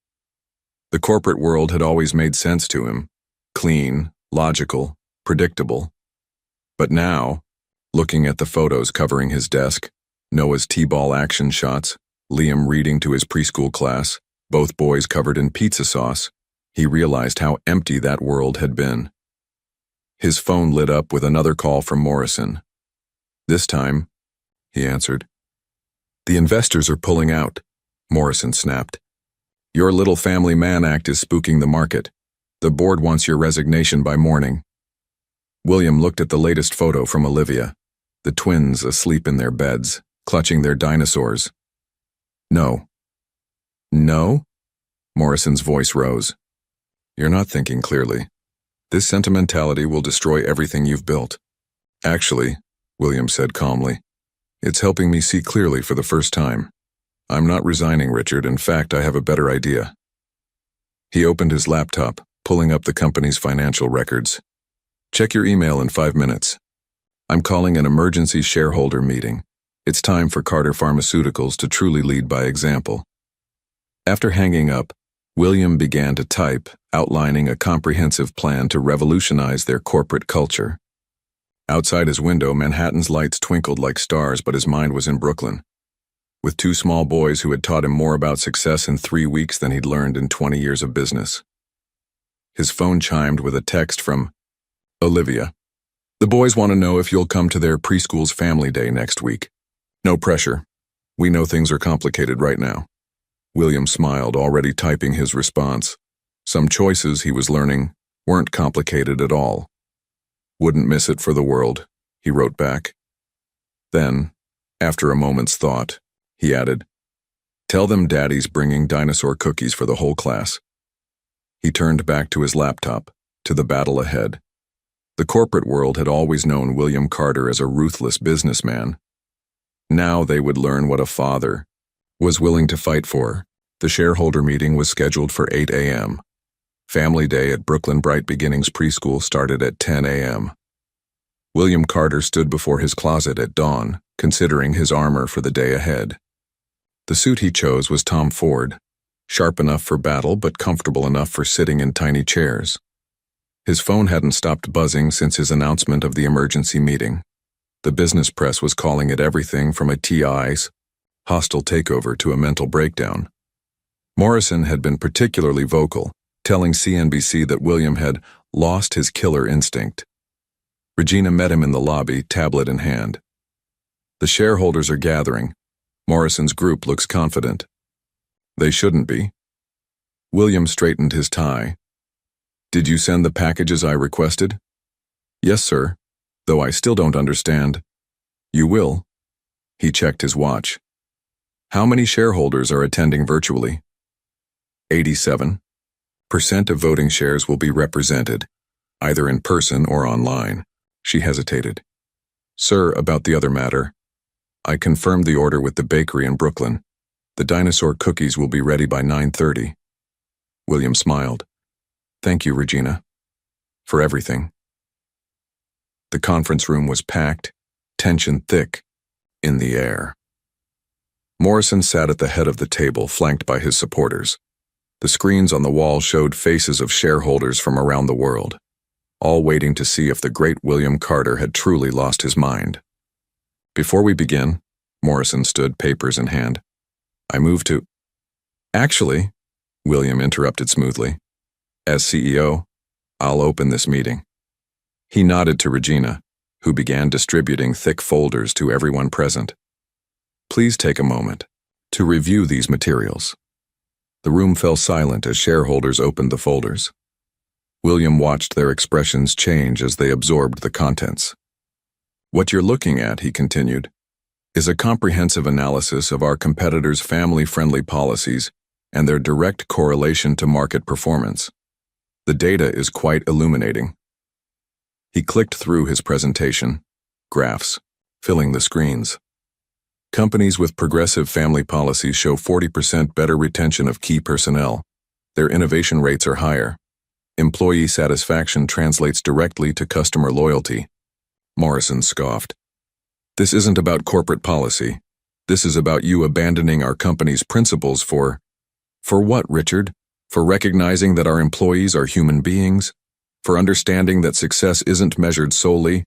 The corporate world had always made sense to him. Clean, logical, predictable. But now, looking at the photos covering his desk, Noah's T-ball action shots, Liam reading to his preschool class, both boys covered in pizza sauce, he realized how empty that world had been. His phone lit up with another call from Morrison. This time, he answered. The investors are pulling out, Morrison snapped. Your little family man act is spooking the market. The board wants your resignation by morning. William looked at the latest photo from Olivia, the twins asleep in their beds, clutching their dinosaurs. No. No? Morrison's voice rose. You're not thinking clearly. This sentimentality will destroy everything you've built. Actually, William said calmly, it's helping me see clearly for the first time. I'm not resigning, Richard. In fact, I have a better idea. He opened his laptop, pulling up the company's financial records. Check your email in 5 minutes. I'm calling an emergency shareholder meeting. It's time for Carter Pharmaceuticals to truly lead by example. After hanging up, William began to type, outlining a comprehensive plan to revolutionize their corporate culture. Outside his window, Manhattan's lights twinkled like stars, but his mind was in Brooklyn, with 2 small boys who had taught him more about success in 3 weeks than he'd learned in 20 years of business. His phone chimed with a text from Olivia. The boys want to know if you'll come to their preschool's family day next week. No pressure. We know things are complicated right now. William smiled, already typing his response. Some choices, he was learning, weren't complicated at all. Wouldn't miss it for the world, he wrote back. Then, after a moment's thought, he added, "Tell them Daddy's bringing dinosaur cookies for the whole class." He turned back to his laptop, to the battle ahead. The corporate world had always known William Carter as a ruthless businessman. Now they would learn what a father was willing to fight for. The shareholder meeting was scheduled for 8 a.m. Family Day at Brooklyn Bright Beginnings Preschool started at 10 a.m. William Carter stood before his closet at dawn, considering his armor for the day ahead. The suit he chose was Tom Ford, sharp enough for battle but comfortable enough for sitting in tiny chairs. His phone hadn't stopped buzzing since his announcement of the emergency meeting. The business press was calling it everything from a TI's hostile takeover to a mental breakdown. Morrison had been particularly vocal, telling CNBC that William had lost his killer instinct. Regina met him in the lobby, tablet in hand. "The shareholders are gathering. Morrison's group looks confident." "They shouldn't be." William straightened his tie. "Did you send the packages I requested?" "Yes, sir, though I still don't understand." "You will." He checked his watch. "How many shareholders are attending virtually?" 87% of voting shares will be represented, either in person or online. She hesitated. "Sir, about the other matter. I confirmed the order with the bakery in Brooklyn. The dinosaur cookies will be ready by 9:30. William smiled. "Thank you, Regina, for everything." The conference room was packed, tension thick, in the air. Morrison sat at the head of the table, flanked by his supporters. The screens on the wall showed faces of shareholders from around the world, all waiting to see if the great William Carter had truly lost his mind. "Before we begin," Morrison stood, papers in hand, "I move to—" "Actually," William interrupted smoothly, "as CEO, I'll open this meeting." He nodded to Regina, who began distributing thick folders to everyone present. "Please take a moment to review these materials." The room fell silent as shareholders opened the folders. William watched their expressions change as they absorbed the contents. "What you're looking at," he continued, "is a comprehensive analysis of our competitors' family-friendly policies and their direct correlation to market performance. The data is quite illuminating." He clicked through his presentation, graphs, filling the screens. Companies with progressive family policies show 40% better retention of key personnel. Their innovation rates are higher. Employee satisfaction translates directly to customer loyalty. Morrison scoffed. "This isn't about corporate policy. This is about you abandoning our company's principles for what, Richard? For recognizing that our employees are human beings? For understanding that success isn't measured solely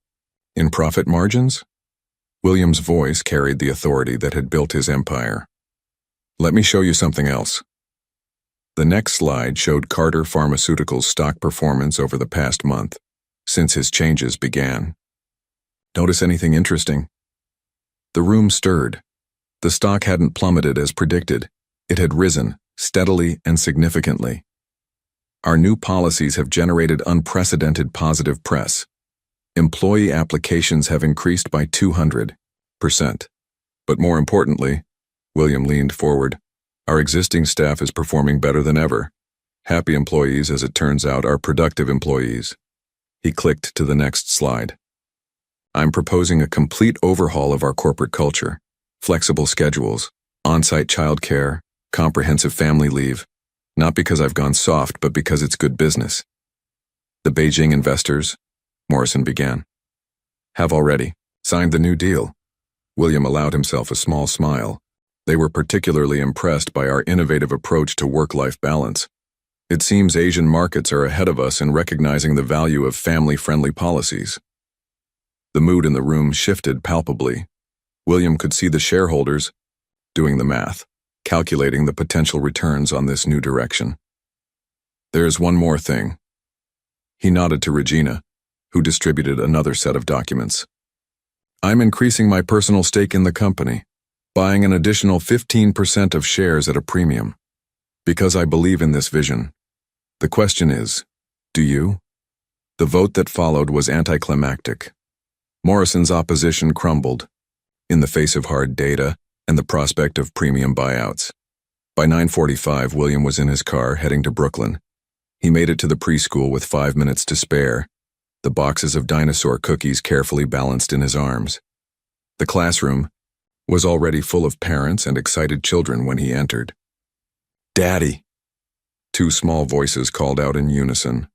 in profit margins?" William's voice carried the authority that had built his empire. "Let me show you something else." The next slide showed Carter Pharmaceuticals' stock performance over the past month, since his changes began. "Notice anything interesting?" The room stirred. The stock hadn't plummeted as predicted. It had risen, steadily and significantly. "Our new policies have generated unprecedented positive press. Employee applications have increased by 200%. But more importantly," William leaned forward, "our existing staff is performing better than ever. Happy employees, as it turns out, are productive employees." He clicked to the next slide. "I'm proposing a complete overhaul of our corporate culture. Flexible schedules, on-site childcare, comprehensive family leave. Not because I've gone soft, but because it's good business. The Beijing investors," Morrison began, "have already signed the new deal." William allowed himself a small smile. They were particularly impressed by our innovative approach to work-life balance. "It seems Asian markets are ahead of us in recognizing the value of family-friendly policies." The mood in the room shifted palpably. William could see the shareholders doing the math, calculating the potential returns on this new direction. "There's one more thing." He nodded to Regina, who distributed another set of documents. "I'm increasing my personal stake in the company. buying an additional 15% of shares at a premium. Because I believe in this vision. The question is, do you? The vote that followed was anticlimactic. Morrison's opposition crumbled, in the face of hard data and the prospect of premium buyouts. By 9:45, William was in his car heading to Brooklyn. He made it to the preschool with 5 minutes to spare, the boxes of dinosaur cookies carefully balanced in his arms. The classroom was already full of parents and excited children when he entered. "Daddy!" Two small voices called out in unison.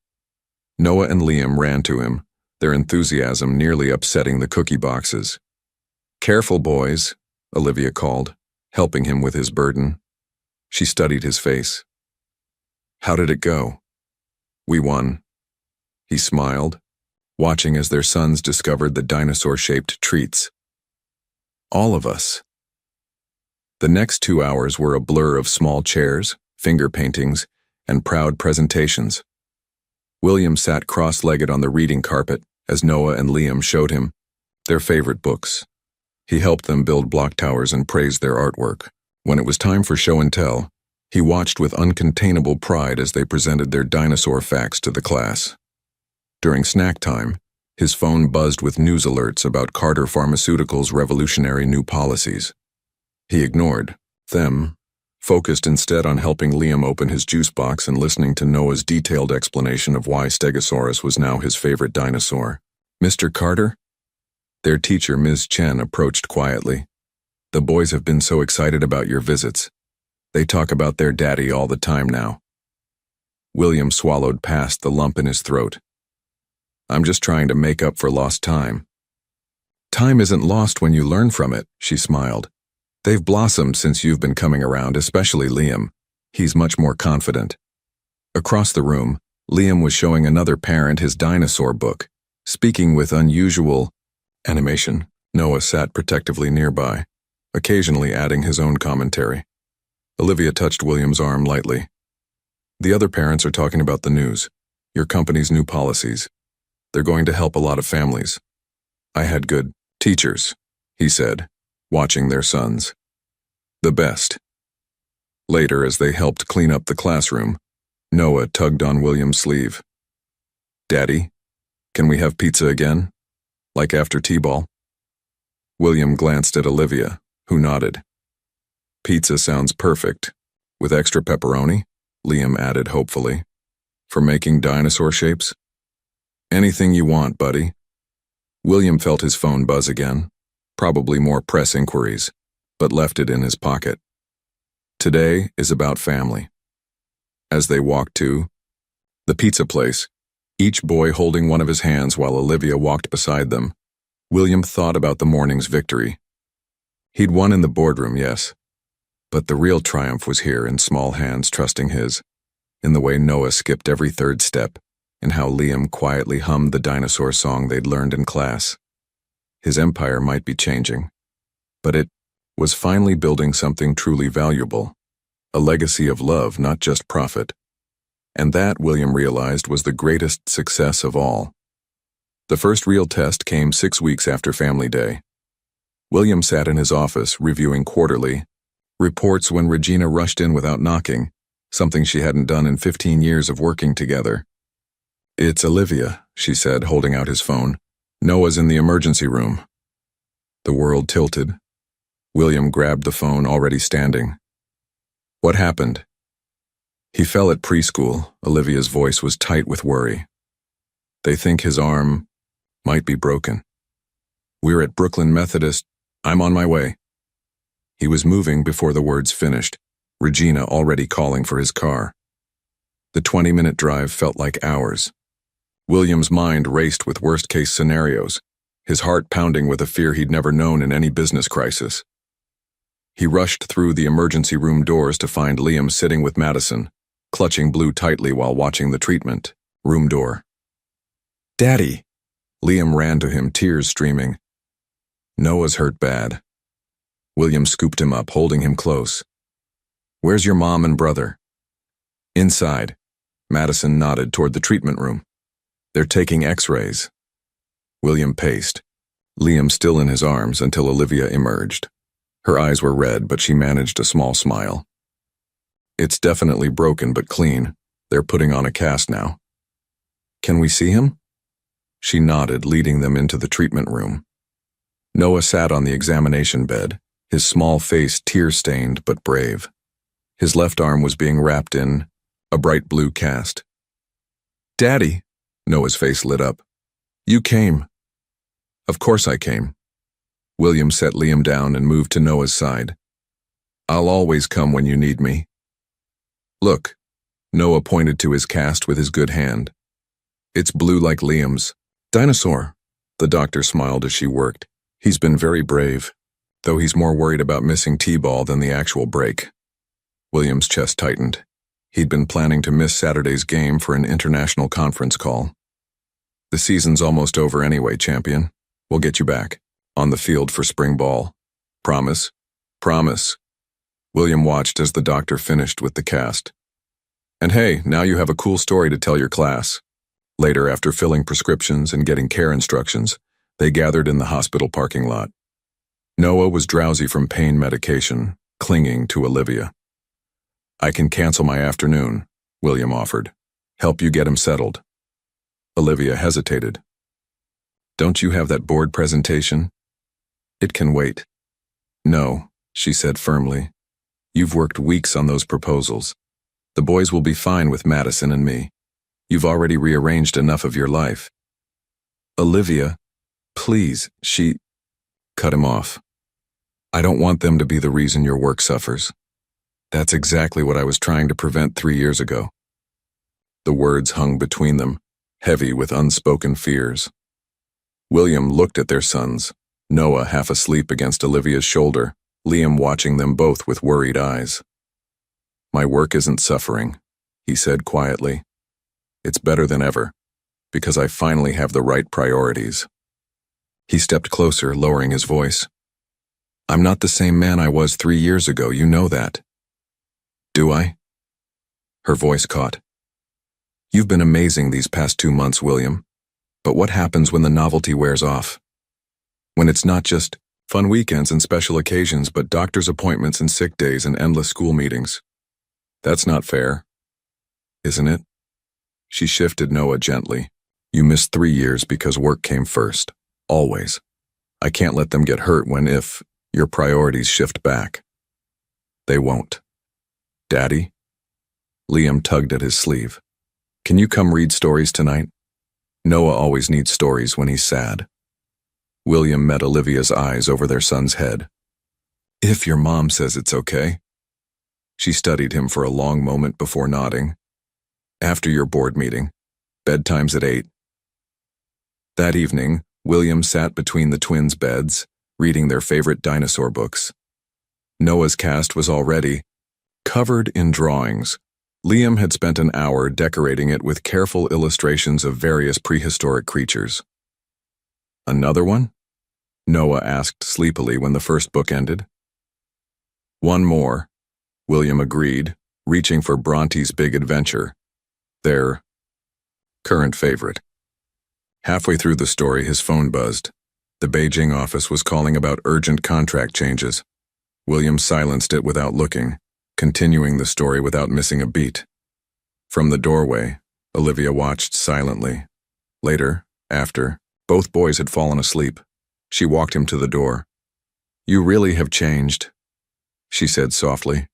Noah and Liam ran to him, their enthusiasm nearly upsetting the cookie boxes. "Careful, boys," Olivia called, helping him with his burden. She studied his face. "How did it go?" "We won." He smiled, watching as their sons discovered the dinosaur-shaped treats. "All of us." The next 2 hours were a blur of small chairs, finger paintings, and proud presentations. William sat cross-legged on the reading carpet as Noah and Liam showed him their favorite books. He helped them build block towers and praised their artwork. When it was time for show and tell, he watched with uncontainable pride as they presented their dinosaur facts to the class. During snack time, his phone buzzed with news alerts about Carter Pharmaceuticals' revolutionary new policies. He ignored them, focused instead on helping Liam open his juice box and listening to Noah's detailed explanation of why Stegosaurus was now his favorite dinosaur. "Mr. Carter?" Their teacher, Ms. Chen, approached quietly. "The boys have been so excited about your visits. They talk about their daddy all the time now." William swallowed past the lump in his throat. "I'm just trying to make up for lost time." "Time isn't lost when you learn from it," she smiled. "They've blossomed since you've been coming around, especially Liam. He's much more confident." Across the room, Liam was showing another parent his dinosaur book, speaking with unusual animation. Noah sat protectively nearby, occasionally adding his own commentary. Olivia touched William's arm lightly. "The other parents are talking about the news, your company's new policies. They're going to help a lot of families. I had good teachers," he said, watching their sons. "The best." Later, as they helped clean up the classroom, Noah tugged on William's sleeve. "Daddy, can we have pizza again? Like after T-ball?" William glanced at Olivia, who nodded. "Pizza sounds perfect. With extra pepperoni?" Liam added hopefully. "For making dinosaur shapes?" "Anything you want, buddy." William felt his phone buzz again. Probably more press inquiries, but left it in his pocket. Today is about family. As they walked to the pizza place, each boy holding one of his hands while Olivia walked beside them, William thought about the morning's victory. He'd won in the boardroom, yes, but the real triumph was here in small hands trusting his, in the way Noah skipped every third step, and how Liam quietly hummed the dinosaur song they'd learned in class. His empire might be changing, but it was finally building something truly valuable, a legacy of love, not just profit. And that, William realized, was the greatest success of all. The first real test came 6 weeks after Family Day. William sat in his office, reviewing quarterly reports when Regina rushed in without knocking, something she hadn't done in 15 years of working together. "It's Olivia," she said, holding out his phone. "Noah's in the emergency room." The world tilted. William grabbed the phone, already standing. "What happened?" "He fell at preschool." Olivia's voice was tight with worry. "They think his arm might be broken. We're at Brooklyn Methodist. I'm on my way." He was moving before the words finished, Regina already calling for his car. The 20-minute drive felt like hours. William's mind raced with worst-case scenarios, his heart pounding with a fear he'd never known in any business crisis. He rushed through the emergency room doors to find Liam sitting with Madison, clutching Blue tightly while watching the treatment room door. "Daddy!" Liam ran to him, tears streaming. "Noah's hurt bad." William scooped him up, holding him close. "Where's your mom and brother?" "Inside." Madison nodded toward the treatment room. "They're taking x-rays." William paced, Liam still in his arms, until Olivia emerged. Her eyes were red, but she managed a small smile. It's definitely broken but clean. They're putting on a cast now. Can we see him? She nodded, leading them into the treatment room. Noah sat on the examination bed, his small face tear-stained but brave. His left arm was being wrapped in a bright blue cast. Daddy, Noah's face lit up. You came. Of course I came. William set Liam down and moved to Noah's side. I'll always come when you need me. Look, Noah pointed to his cast with his good hand. It's blue like Liam's. Dinosaur, the doctor smiled as she worked. He's been very brave, though he's more worried about missing T-ball than the actual break. William's chest tightened. He'd been planning to miss Saturday's game for an international conference call. The season's almost over anyway, champion. We'll get you back. On the field for spring ball. Promise? Promise. William watched as the doctor finished with the cast. And hey, now you have a cool story to tell your class. Later, after filling prescriptions and getting care instructions, they gathered in the hospital parking lot. Noah was drowsy from pain medication, clinging to Olivia. I can cancel my afternoon, William offered. Help you get him settled. Olivia hesitated. Don't you have that board presentation? It can wait. No, she said firmly. You've worked weeks on those proposals. The boys will be fine with Madison and me. You've already rearranged enough of your life. Olivia, please, she cut him off. I don't want them to be the reason your work suffers. That's exactly what I was trying to prevent 3 years ago. The words hung between them, heavy with unspoken fears. William looked at their sons, Noah half asleep against Olivia's shoulder, Liam watching them both with worried eyes. My work isn't suffering, he said quietly. It's better than ever, because I finally have the right priorities. He stepped closer, lowering his voice. I'm not the same man I was 3 years ago, you know that. Do I? Her voice caught. You've been amazing these past 2 months, William. But what happens when the novelty wears off? When it's not just fun weekends and special occasions, but doctor's appointments and sick days and endless school meetings. That's not fair, isn't it? She shifted Noah gently. You missed 3 years because work came first. Always. I can't let them get hurt if your priorities shift back. They won't. Daddy? Liam tugged at his sleeve. Can you come read stories tonight? Noah always needs stories when he's sad. William met Olivia's eyes over their son's head. If your mom says it's okay. She studied him for a long moment before nodding. After your board meeting. Bedtime's at 8. That evening, William sat between the twins' beds, reading their favorite dinosaur books. Noah's cast was already covered in drawings. Liam had spent an hour decorating it with careful illustrations of various prehistoric creatures. Another one? Noah asked sleepily when the first book ended. One more, William agreed, reaching for Bronte's Big Adventure, their current favorite. Halfway through the story, his phone buzzed. The Beijing office was calling about urgent contract changes. William silenced it without looking, continuing the story without missing a beat. From the doorway, Olivia watched silently. Later, after, both boys had fallen asleep. She walked him to the door. You really have changed, she said softly.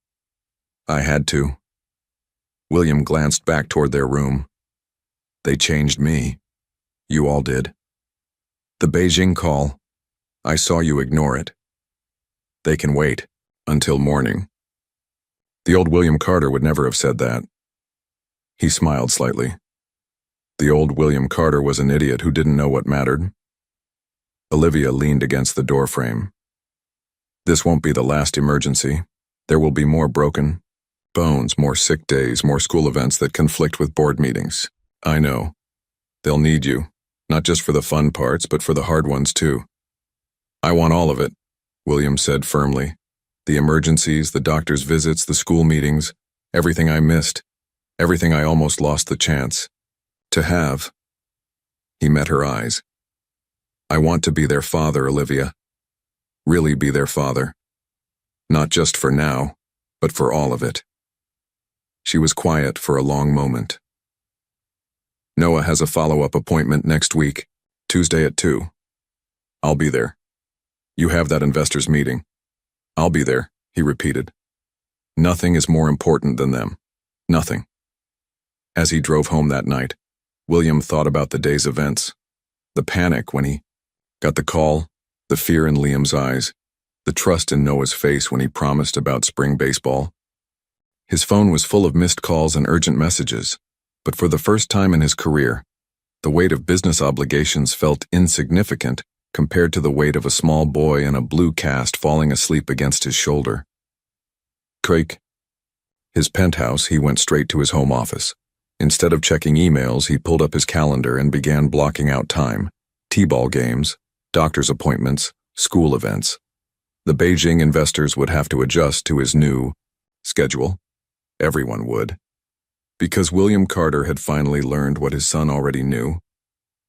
I had to. William glanced back toward their room. They changed me. You all did. The Beijing call. I saw you ignore it. They can wait until morning. The old William Carter would never have said that. He smiled slightly. The old William Carter was an idiot who didn't know what mattered. Olivia leaned against the doorframe. This won't be the last emergency. There will be more broken bones, more sick days, more school events that conflict with board meetings. I know. They'll need you, not just for the fun parts, but for the hard ones too. I want all of it, William said firmly. The emergencies, the doctor's visits, the school meetings, everything I missed, everything I almost lost the chance to have. He met her eyes. I want to be their father, Olivia. Really be their father. Not just for now, but for all of it. She was quiet for a long moment. Noah has a follow-up appointment next week, Tuesday at 2. I'll be there. You have that investors meeting. I'll be there, he repeated. Nothing is more important than them. Nothing. As he drove home that night, William thought about the day's events. The panic when he got the call, the fear in Liam's eyes, the trust in Noah's face when he promised about spring baseball. His phone was full of missed calls and urgent messages, but for the first time in his career, the weight of business obligations felt insignificant compared to the weight of a small boy in a blue cast falling asleep against his shoulder. Craig. His penthouse, he went straight to his home office. Instead of checking emails, he pulled up his calendar and began blocking out time. T-ball games, doctor's appointments, school events. The Beijing investors would have to adjust to his new schedule. Everyone would. Because William Carter had finally learned what his son already knew.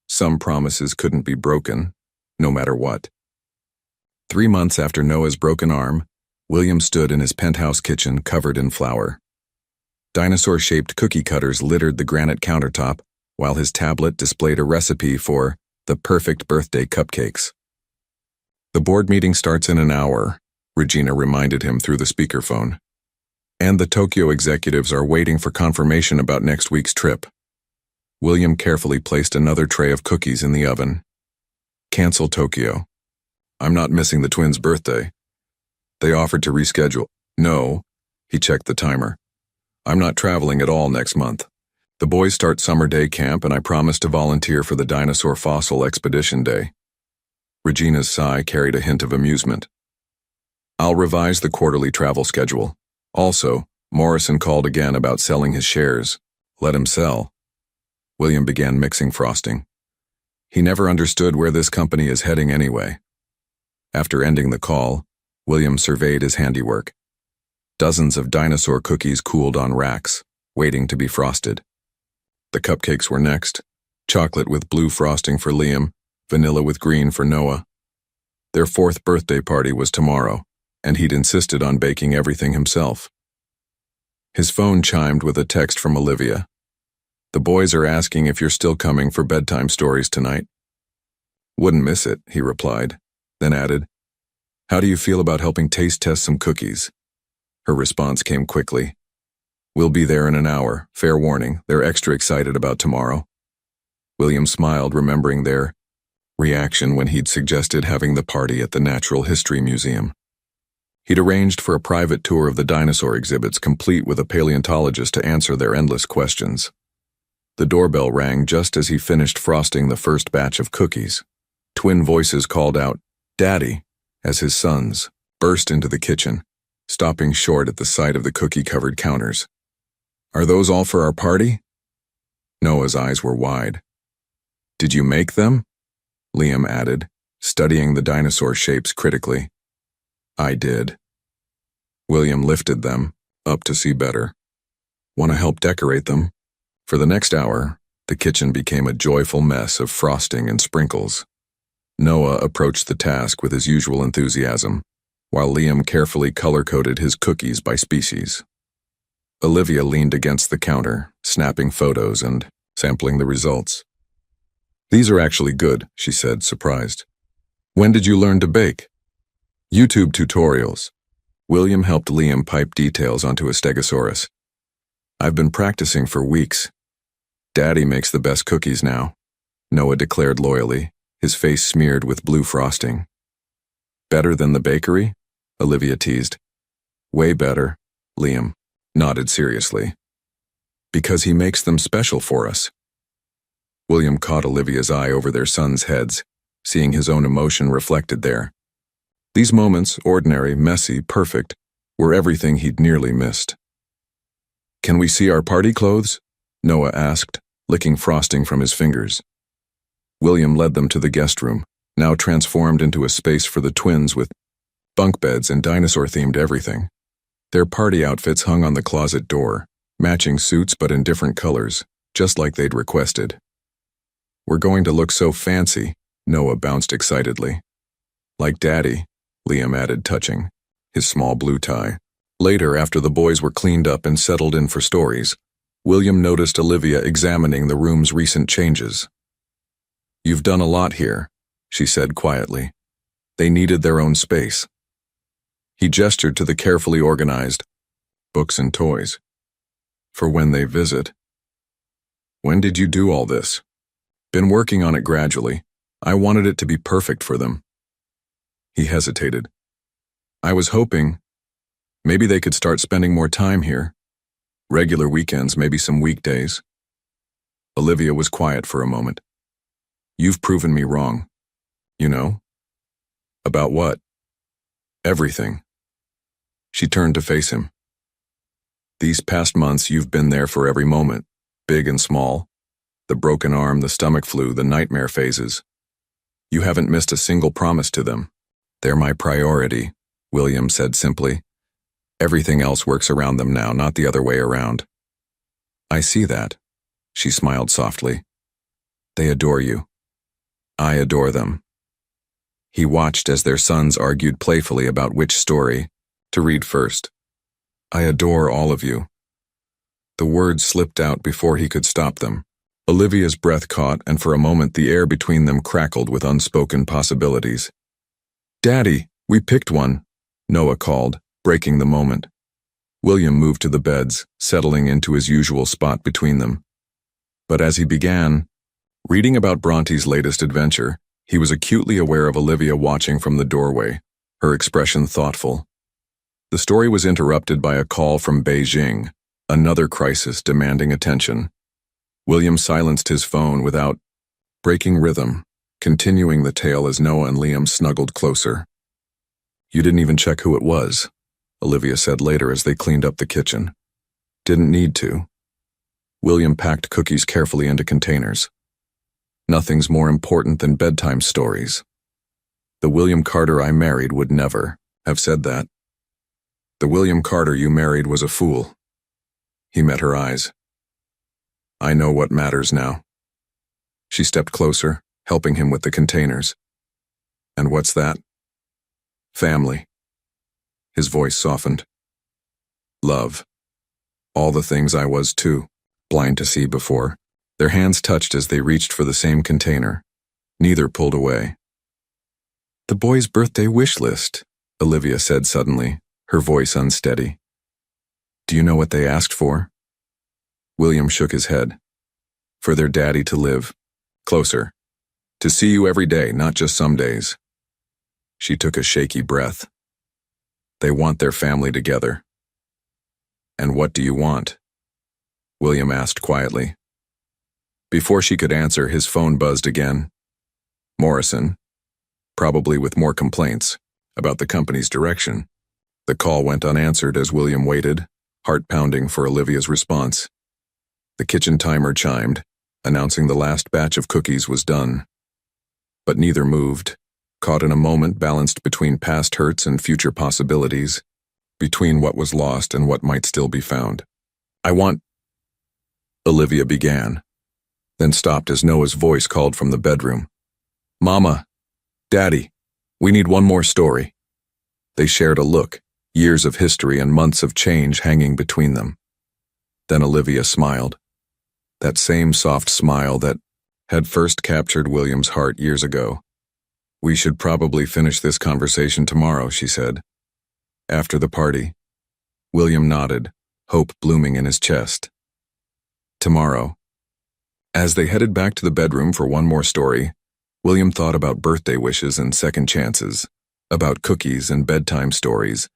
Some promises couldn't be broken, no matter what. 3 months after Noah's broken arm, William stood in his penthouse kitchen covered in flour. Dinosaur-shaped cookie cutters littered the granite countertop, while his tablet displayed a recipe for the perfect birthday cupcakes. The board meeting starts in an hour, Regina reminded him through the speakerphone. And the Tokyo executives are waiting for confirmation about next week's trip. William carefully placed another tray of cookies in the oven. Cancel Tokyo. I'm not missing the twins' birthday. They offered to reschedule. No, he checked the timer. I'm not traveling at all next month. The boys start summer day camp and I promised to volunteer for the dinosaur fossil expedition day. Regina's sigh carried a hint of amusement. I'll revise the quarterly travel schedule. Also, Morrison called again about selling his shares. Let him sell. William began mixing frosting. He never understood where this company is heading anyway. After ending the call, William surveyed his handiwork. Dozens of dinosaur cookies cooled on racks, waiting to be frosted. The cupcakes were next, chocolate with blue frosting for Liam, vanilla with green for Noah. Their 4th birthday party was tomorrow, and he'd insisted on baking everything himself. His phone chimed with a text from Olivia. The boys are asking if you're still coming for bedtime stories tonight. Wouldn't miss it, he replied, then added, How do you feel about helping taste test some cookies? Her response came quickly. We'll be there in an hour, fair warning, they're extra excited about tomorrow. William smiled, remembering their reaction when he'd suggested having the party at the Natural History Museum. He'd arranged for a private tour of the dinosaur exhibits, complete with a paleontologist to answer their endless questions. The doorbell rang just as he finished frosting the first batch of cookies. Twin voices called out, Daddy, as his sons burst into the kitchen, stopping short at the sight of the cookie-covered counters. Are those all for our party? Noah's eyes were wide. Did you make them? Liam added, studying the dinosaur shapes critically. I did. William lifted them, up to see better. Want to help decorate them? For the next hour, the kitchen became a joyful mess of frosting and sprinkles. Noah approached the task with his usual enthusiasm, while Liam carefully color-coded his cookies by species. Olivia leaned against the counter, snapping photos and sampling the results. These are actually good, she said, surprised. When did you learn to bake? YouTube tutorials. William helped Liam pipe details onto a stegosaurus. I've been practicing for weeks. Daddy makes the best cookies now, Noah declared loyally, his face smeared with blue frosting. Better than the bakery? Olivia teased. Way better, Liam nodded seriously. Because he makes them special for us. William caught Olivia's eye over their sons' heads, seeing his own emotion reflected there. These moments, ordinary, messy, perfect, were everything he'd nearly missed. Can we see our party clothes? Noah asked, licking frosting from his fingers. William led them to the guest room, now transformed into a space for the twins with bunk beds and dinosaur-themed everything. Their party outfits hung on the closet door, matching suits but in different colors, just like they'd requested. We're going to look so fancy, Noah bounced excitedly. Like Daddy, Liam added, touching. his small blue tie. Later, after the boys were cleaned up and settled in for stories, William noticed Olivia examining the room's recent changes. "You've done a lot here," she said quietly. They needed their own space. He gestured to the carefully organized books and toys. "For when they visit." "When did you do all this?" "Been working on it gradually. I wanted it to be perfect for them." He hesitated. "I was hoping maybe they could start spending more time here. Regular weekends, maybe some weekdays." Olivia was quiet for a moment. "You've proven me wrong." "You know?" "About what?" "Everything." She turned to face him. "These past months you've been there for every moment, big and small. The broken arm, the stomach flu, the nightmare phases. You haven't missed a single promise to them." "They're my priority," William said simply. "Everything else works around them now, not the other way around." "I see that," she smiled softly. "They adore you. I adore them." He watched as their sons argued playfully about which story to read first. "I adore all of you." The words slipped out before he could stop them. Olivia's breath caught, and for a moment the air between them crackled with unspoken possibilities. "Daddy, we picked one," Noah called, breaking the moment. William moved to the beds, settling into his usual spot between them. But as he began reading about Bronte's latest adventure, he was acutely aware of Olivia watching from the doorway, her expression thoughtful. The story was interrupted by a call from Beijing, another crisis demanding attention. William silenced his phone without breaking rhythm, continuing the tale as Noah and Liam snuggled closer. "You didn't even check who it was," Olivia said later as they cleaned up the kitchen. "Didn't need to." William packed cookies carefully into containers. "Nothing's more important than bedtime stories. The William Carter I married would never have said that. The William Carter you married was a fool." He met her eyes. "I know what matters now." She stepped closer, helping him with the containers. "And what's that?" "Family." His voice softened. "Love. All the things I was too, blind to see before." Their hands touched as they reached for the same container. Neither pulled away. "The boys' birthday wish list," Olivia said suddenly, her voice unsteady. "Do you know what they asked for?" William shook his head. "For their daddy to live closer. To see you every day, not just some days." She took a shaky breath. "They want their family together." "And what do you want?" William asked quietly. Before she could answer, his phone buzzed again. Morrison, probably with more complaints about the company's direction. The call went unanswered as William waited, heart pounding for Olivia's response. The kitchen timer chimed, announcing the last batch of cookies was done. But neither moved, caught in a moment balanced between past hurts and future possibilities, between what was lost and what might still be found. "I want," Olivia began, then stopped as Noah's voice called from the bedroom. "Mama, Daddy, we need one more story." They shared a look, years of history and months of change hanging between them. Then Olivia smiled. That same soft smile that had first captured William's heart years ago. "We should probably finish this conversation tomorrow," she said. "After the party." William nodded, hope blooming in his chest. Tomorrow. As they headed back to the bedroom for one more story, William thought about birthday wishes and second chances, about cookies and bedtime stories,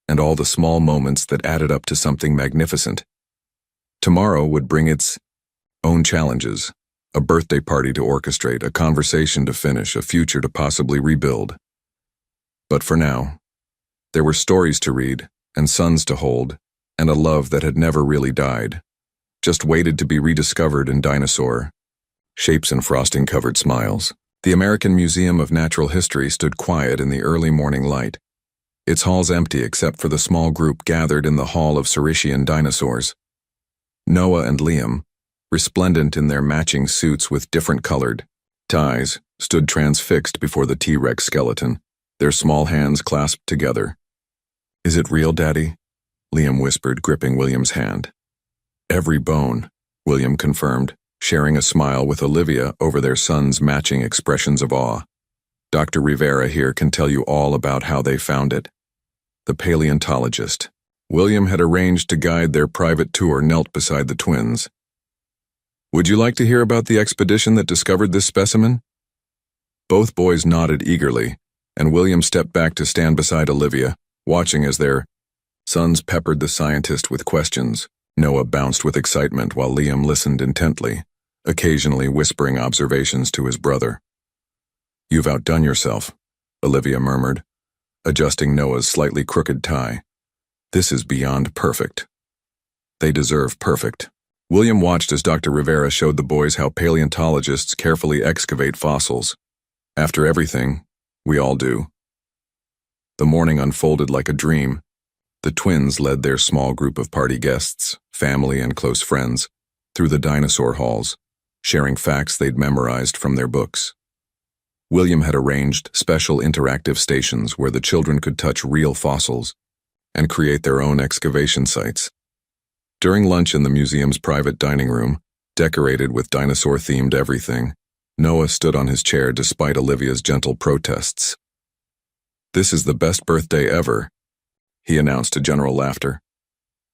and all the small moments that added up to something magnificent. Tomorrow would bring its own challenges, a birthday party to orchestrate, a conversation to finish, a future to possibly rebuild. But for now, there were stories to read, and sons to hold, and a love that had never really died, just waited to be rediscovered in dinosaur shapes and frosting-covered smiles. The American Museum of Natural History stood quiet in the early morning light, its halls empty except for the small group gathered in the Hall of Saurischian dinosaurs. Noah and Liam, resplendent in their matching suits with different colored ties, stood transfixed before the T-Rex skeleton, their small hands clasped together. Is it real, Daddy? Liam whispered, gripping William's hand. Every bone, William confirmed, sharing a smile with Olivia over their son's matching expressions of awe. Dr. Rivera here can tell you all about how they found it. The paleontologist. William had arranged to guide their private tour, knelt beside the twins. Would you like to hear about the expedition that discovered this specimen? Both boys nodded eagerly, and William stepped back to stand beside Olivia, watching as their sons peppered the scientist with questions. Noah bounced with excitement while Liam listened intently, occasionally whispering observations to his brother. You've outdone yourself, Olivia murmured, adjusting Noah's slightly crooked tie. This is beyond perfect. They deserve perfect. William watched as Dr. Rivera showed the boys how paleontologists carefully excavate fossils. After everything, we all do. The morning unfolded like a dream. The twins led their small group of party guests, family and close friends, through the dinosaur halls, sharing facts they'd memorized from their books. William had arranged special interactive stations where the children could touch real fossils and create their own excavation sites. During lunch in the museum's private dining room, decorated with dinosaur-themed everything, Noah stood on his chair despite Olivia's gentle protests. This is the best birthday ever, he announced to general laughter.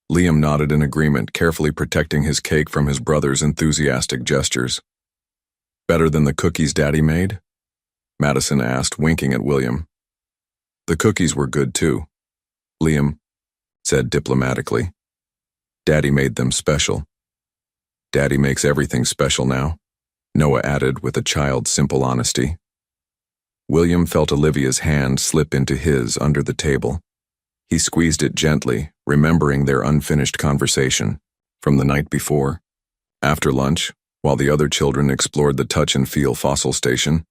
Liam nodded in agreement, carefully protecting his cake from his brother's enthusiastic gestures. Better than the cookies Daddy made? Madison asked, winking at William. The cookies were good too, Liam said diplomatically. Daddy made them special. Daddy makes everything special now, Noah added with a child's simple honesty. William felt Olivia's hand slip into his under the table. He squeezed it gently, remembering their unfinished conversation from the night before. After lunch, while the other children explored the touch and feel fossil station,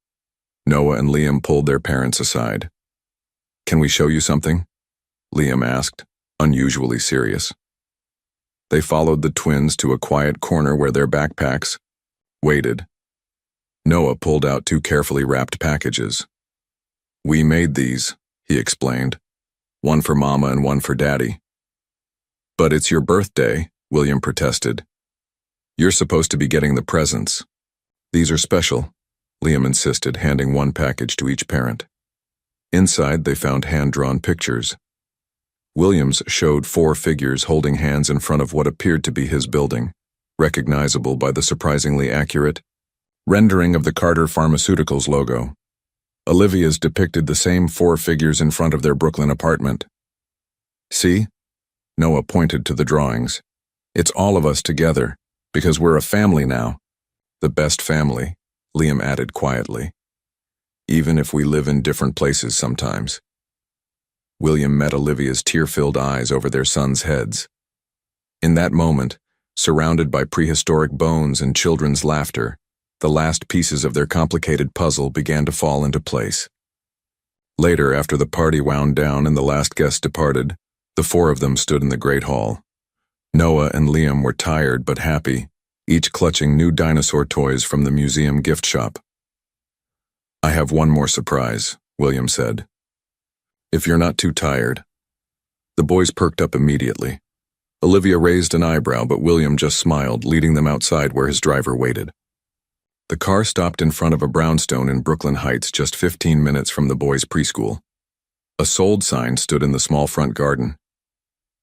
Noah and Liam pulled their parents aside. Can we show you something? Liam asked, unusually serious. They followed the twins to a quiet corner where their backpacks waited. Noah pulled out 2 carefully wrapped packages. We made these, he explained. One for Mama and one for Daddy. But it's your birthday, William protested. You're supposed to be getting the presents. These are special, Liam insisted, handing one package to each parent. Inside, they found hand-drawn pictures. Williams showed 4 figures holding hands in front of what appeared to be his building, recognizable by the surprisingly accurate rendering of the Carter Pharmaceuticals logo. Olivia's depicted the same 4 figures in front of their Brooklyn apartment. See? Noah pointed to the drawings. It's all of us together, because we're a family now. The best family, Liam added quietly. Even if we live in different places sometimes. William met Olivia's tear-filled eyes over their sons' heads. In that moment, surrounded by prehistoric bones and children's laughter, the last pieces of their complicated puzzle began to fall into place. Later, after the party wound down and the last guest departed, the 4 of them stood in the Great Hall. Noah and Liam were tired but happy, each clutching new dinosaur toys from the museum gift shop. I have one more surprise, William said. If you're not too tired. The boys perked up immediately. Olivia raised an eyebrow, but William just smiled, leading them outside where his driver waited. The car stopped in front of a brownstone in Brooklyn Heights, just 15 minutes from the boys' preschool. A sold sign stood in the small front garden.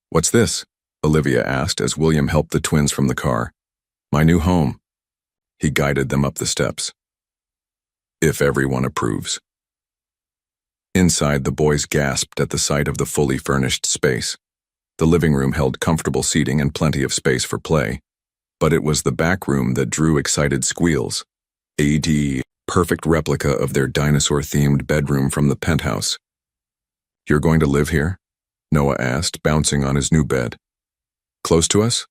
What's this? Olivia asked as William helped the twins from the car. My new home. He guided them up the steps. If everyone approves. Inside, the boys gasped at the sight of the fully furnished space. The living room held comfortable seating and plenty of space for play, but it was the back room that drew excited squeals. A perfect replica of their dinosaur-themed bedroom from the penthouse. You're going to live here? Noah asked, bouncing on his new bed. Close to us?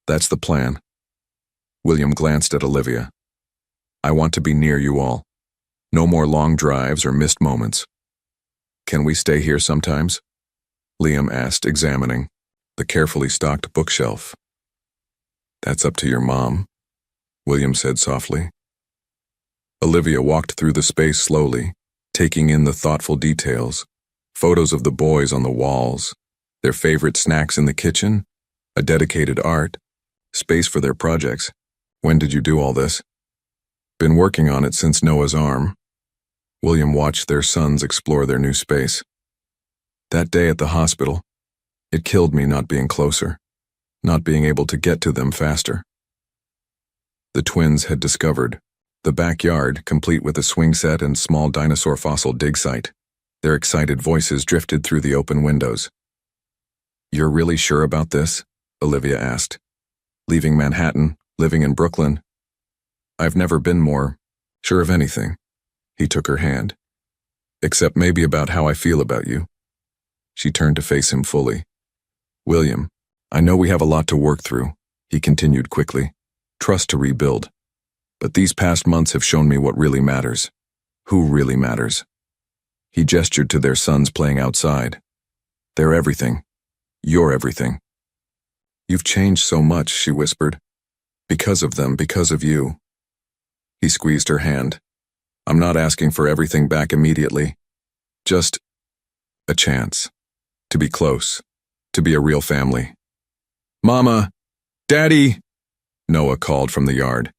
That's the plan. William glanced at Olivia. I want to be near you all. No more long drives or missed moments. Can we stay here sometimes? Liam asked, examining the carefully stocked bookshelf. That's up to your mom, William said softly. Olivia walked through the space slowly, taking in the thoughtful details. Photos of the boys on the walls, their favorite snacks in the kitchen, a dedicated art, space for their projects. When did you do all this? Been working on it since Noah's arm. William watched their sons explore their new space. That day at the hospital, it killed me not being closer, not being able to get to them faster. The twins had discovered the backyard, complete with a swing set and small dinosaur fossil dig site. Their excited voices drifted through the open windows. "You're really sure about this?" Olivia asked. "Leaving Manhattan, living in Brooklyn?" "I've never been more sure of anything." He took her hand. "Except maybe about how I feel about you." She turned to face him fully. "William, I know we have a lot to work through," he continued quickly. "Trust to rebuild. But these past months have shown me what really matters. Who really matters." He gestured to their sons playing outside. "They're everything. You're everything." "You've changed so much," she whispered. "Because of them, because of you." He squeezed her hand. "I'm not asking for everything back immediately. Just a chance. To be close. To be a real family." "Mama! Daddy!" Noah called from the yard.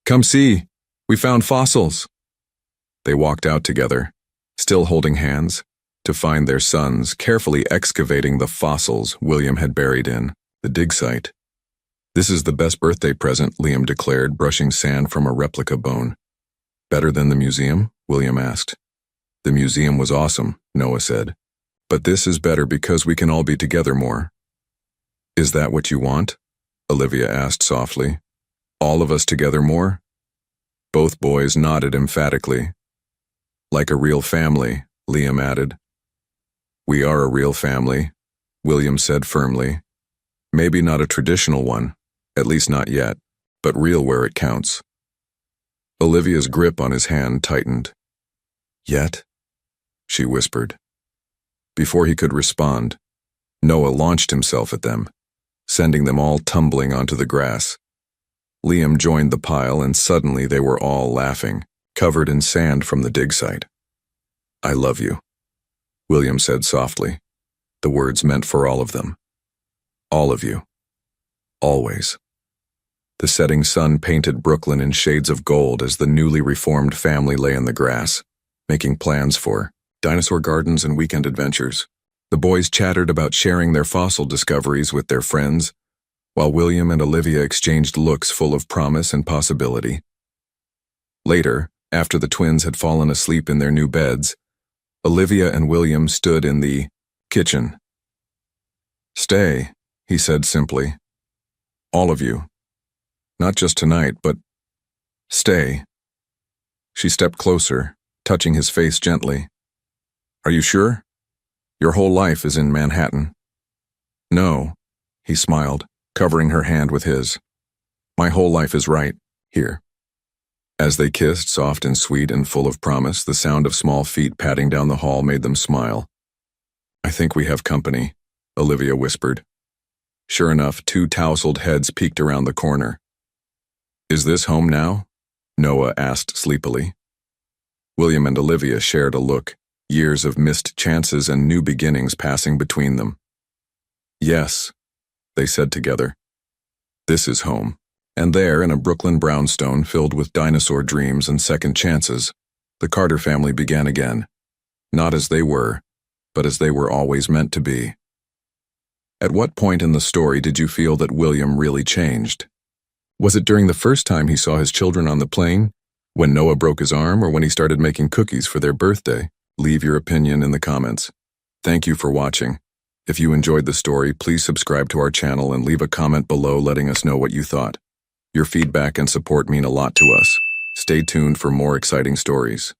"Come see. We found fossils." They walked out together, still holding hands, to find their sons carefully excavating the fossils William had buried in the dig site. "This is the best birthday present," Liam declared, brushing sand from a replica bone. "Better than the museum?" William asked. "The museum was awesome," Noah said. "But this is better because we can all be together more." "Is that what you want?" Olivia asked softly. "All of us together more?" Both boys nodded emphatically. "Like a real family," Liam added. "We are a real family," William said firmly. "Maybe not a traditional one, at least not yet, but real where it counts." Olivia's grip on his hand tightened. "Yet?" she whispered. Before he could respond, Noah launched himself at them, sending them all tumbling onto the grass. Liam joined the pile, and suddenly they were all laughing, covered in sand from the dig site. "I love you," William said softly, the words meant for all of them. "All of you. Always." The setting sun painted Brooklyn in shades of gold as the newly reformed family lay in the grass, making plans for dinosaur gardens and weekend adventures. The boys chattered about sharing their fossil discoveries with their friends, while William and Olivia exchanged looks full of promise and possibility. Later, after the twins had fallen asleep in their new beds, Olivia and William stood in the kitchen. "Stay," he said simply. "All of you. Not just tonight, but stay." She stepped closer, touching his face gently. "Are you sure? Your whole life is in Manhattan." "No," he smiled, covering her hand with his. "My whole life is right here." As they kissed, soft and sweet and full of promise, the sound of small feet padding down the hall made them smile. "I think we have company," Olivia whispered. Sure enough, two tousled heads peeked around the corner. "Is this home now?" Noah asked sleepily. William and Olivia shared a look, years of missed chances and new beginnings passing between them. "Yes," they said together. "This is home." And there, in a Brooklyn brownstone filled with dinosaur dreams and second chances, the Carter family began again. Not as they were, but as they were always meant to be. At what point in the story did you feel that William really changed? Was it during the first time he saw his children on the plane? When Noah broke his arm, or when he started making cookies for their birthday? Leave your opinion in the comments. Thank you for watching. If you enjoyed the story, please subscribe to our channel and leave a comment below letting us know what you thought. Your feedback and support mean a lot to us. Stay tuned for more exciting stories.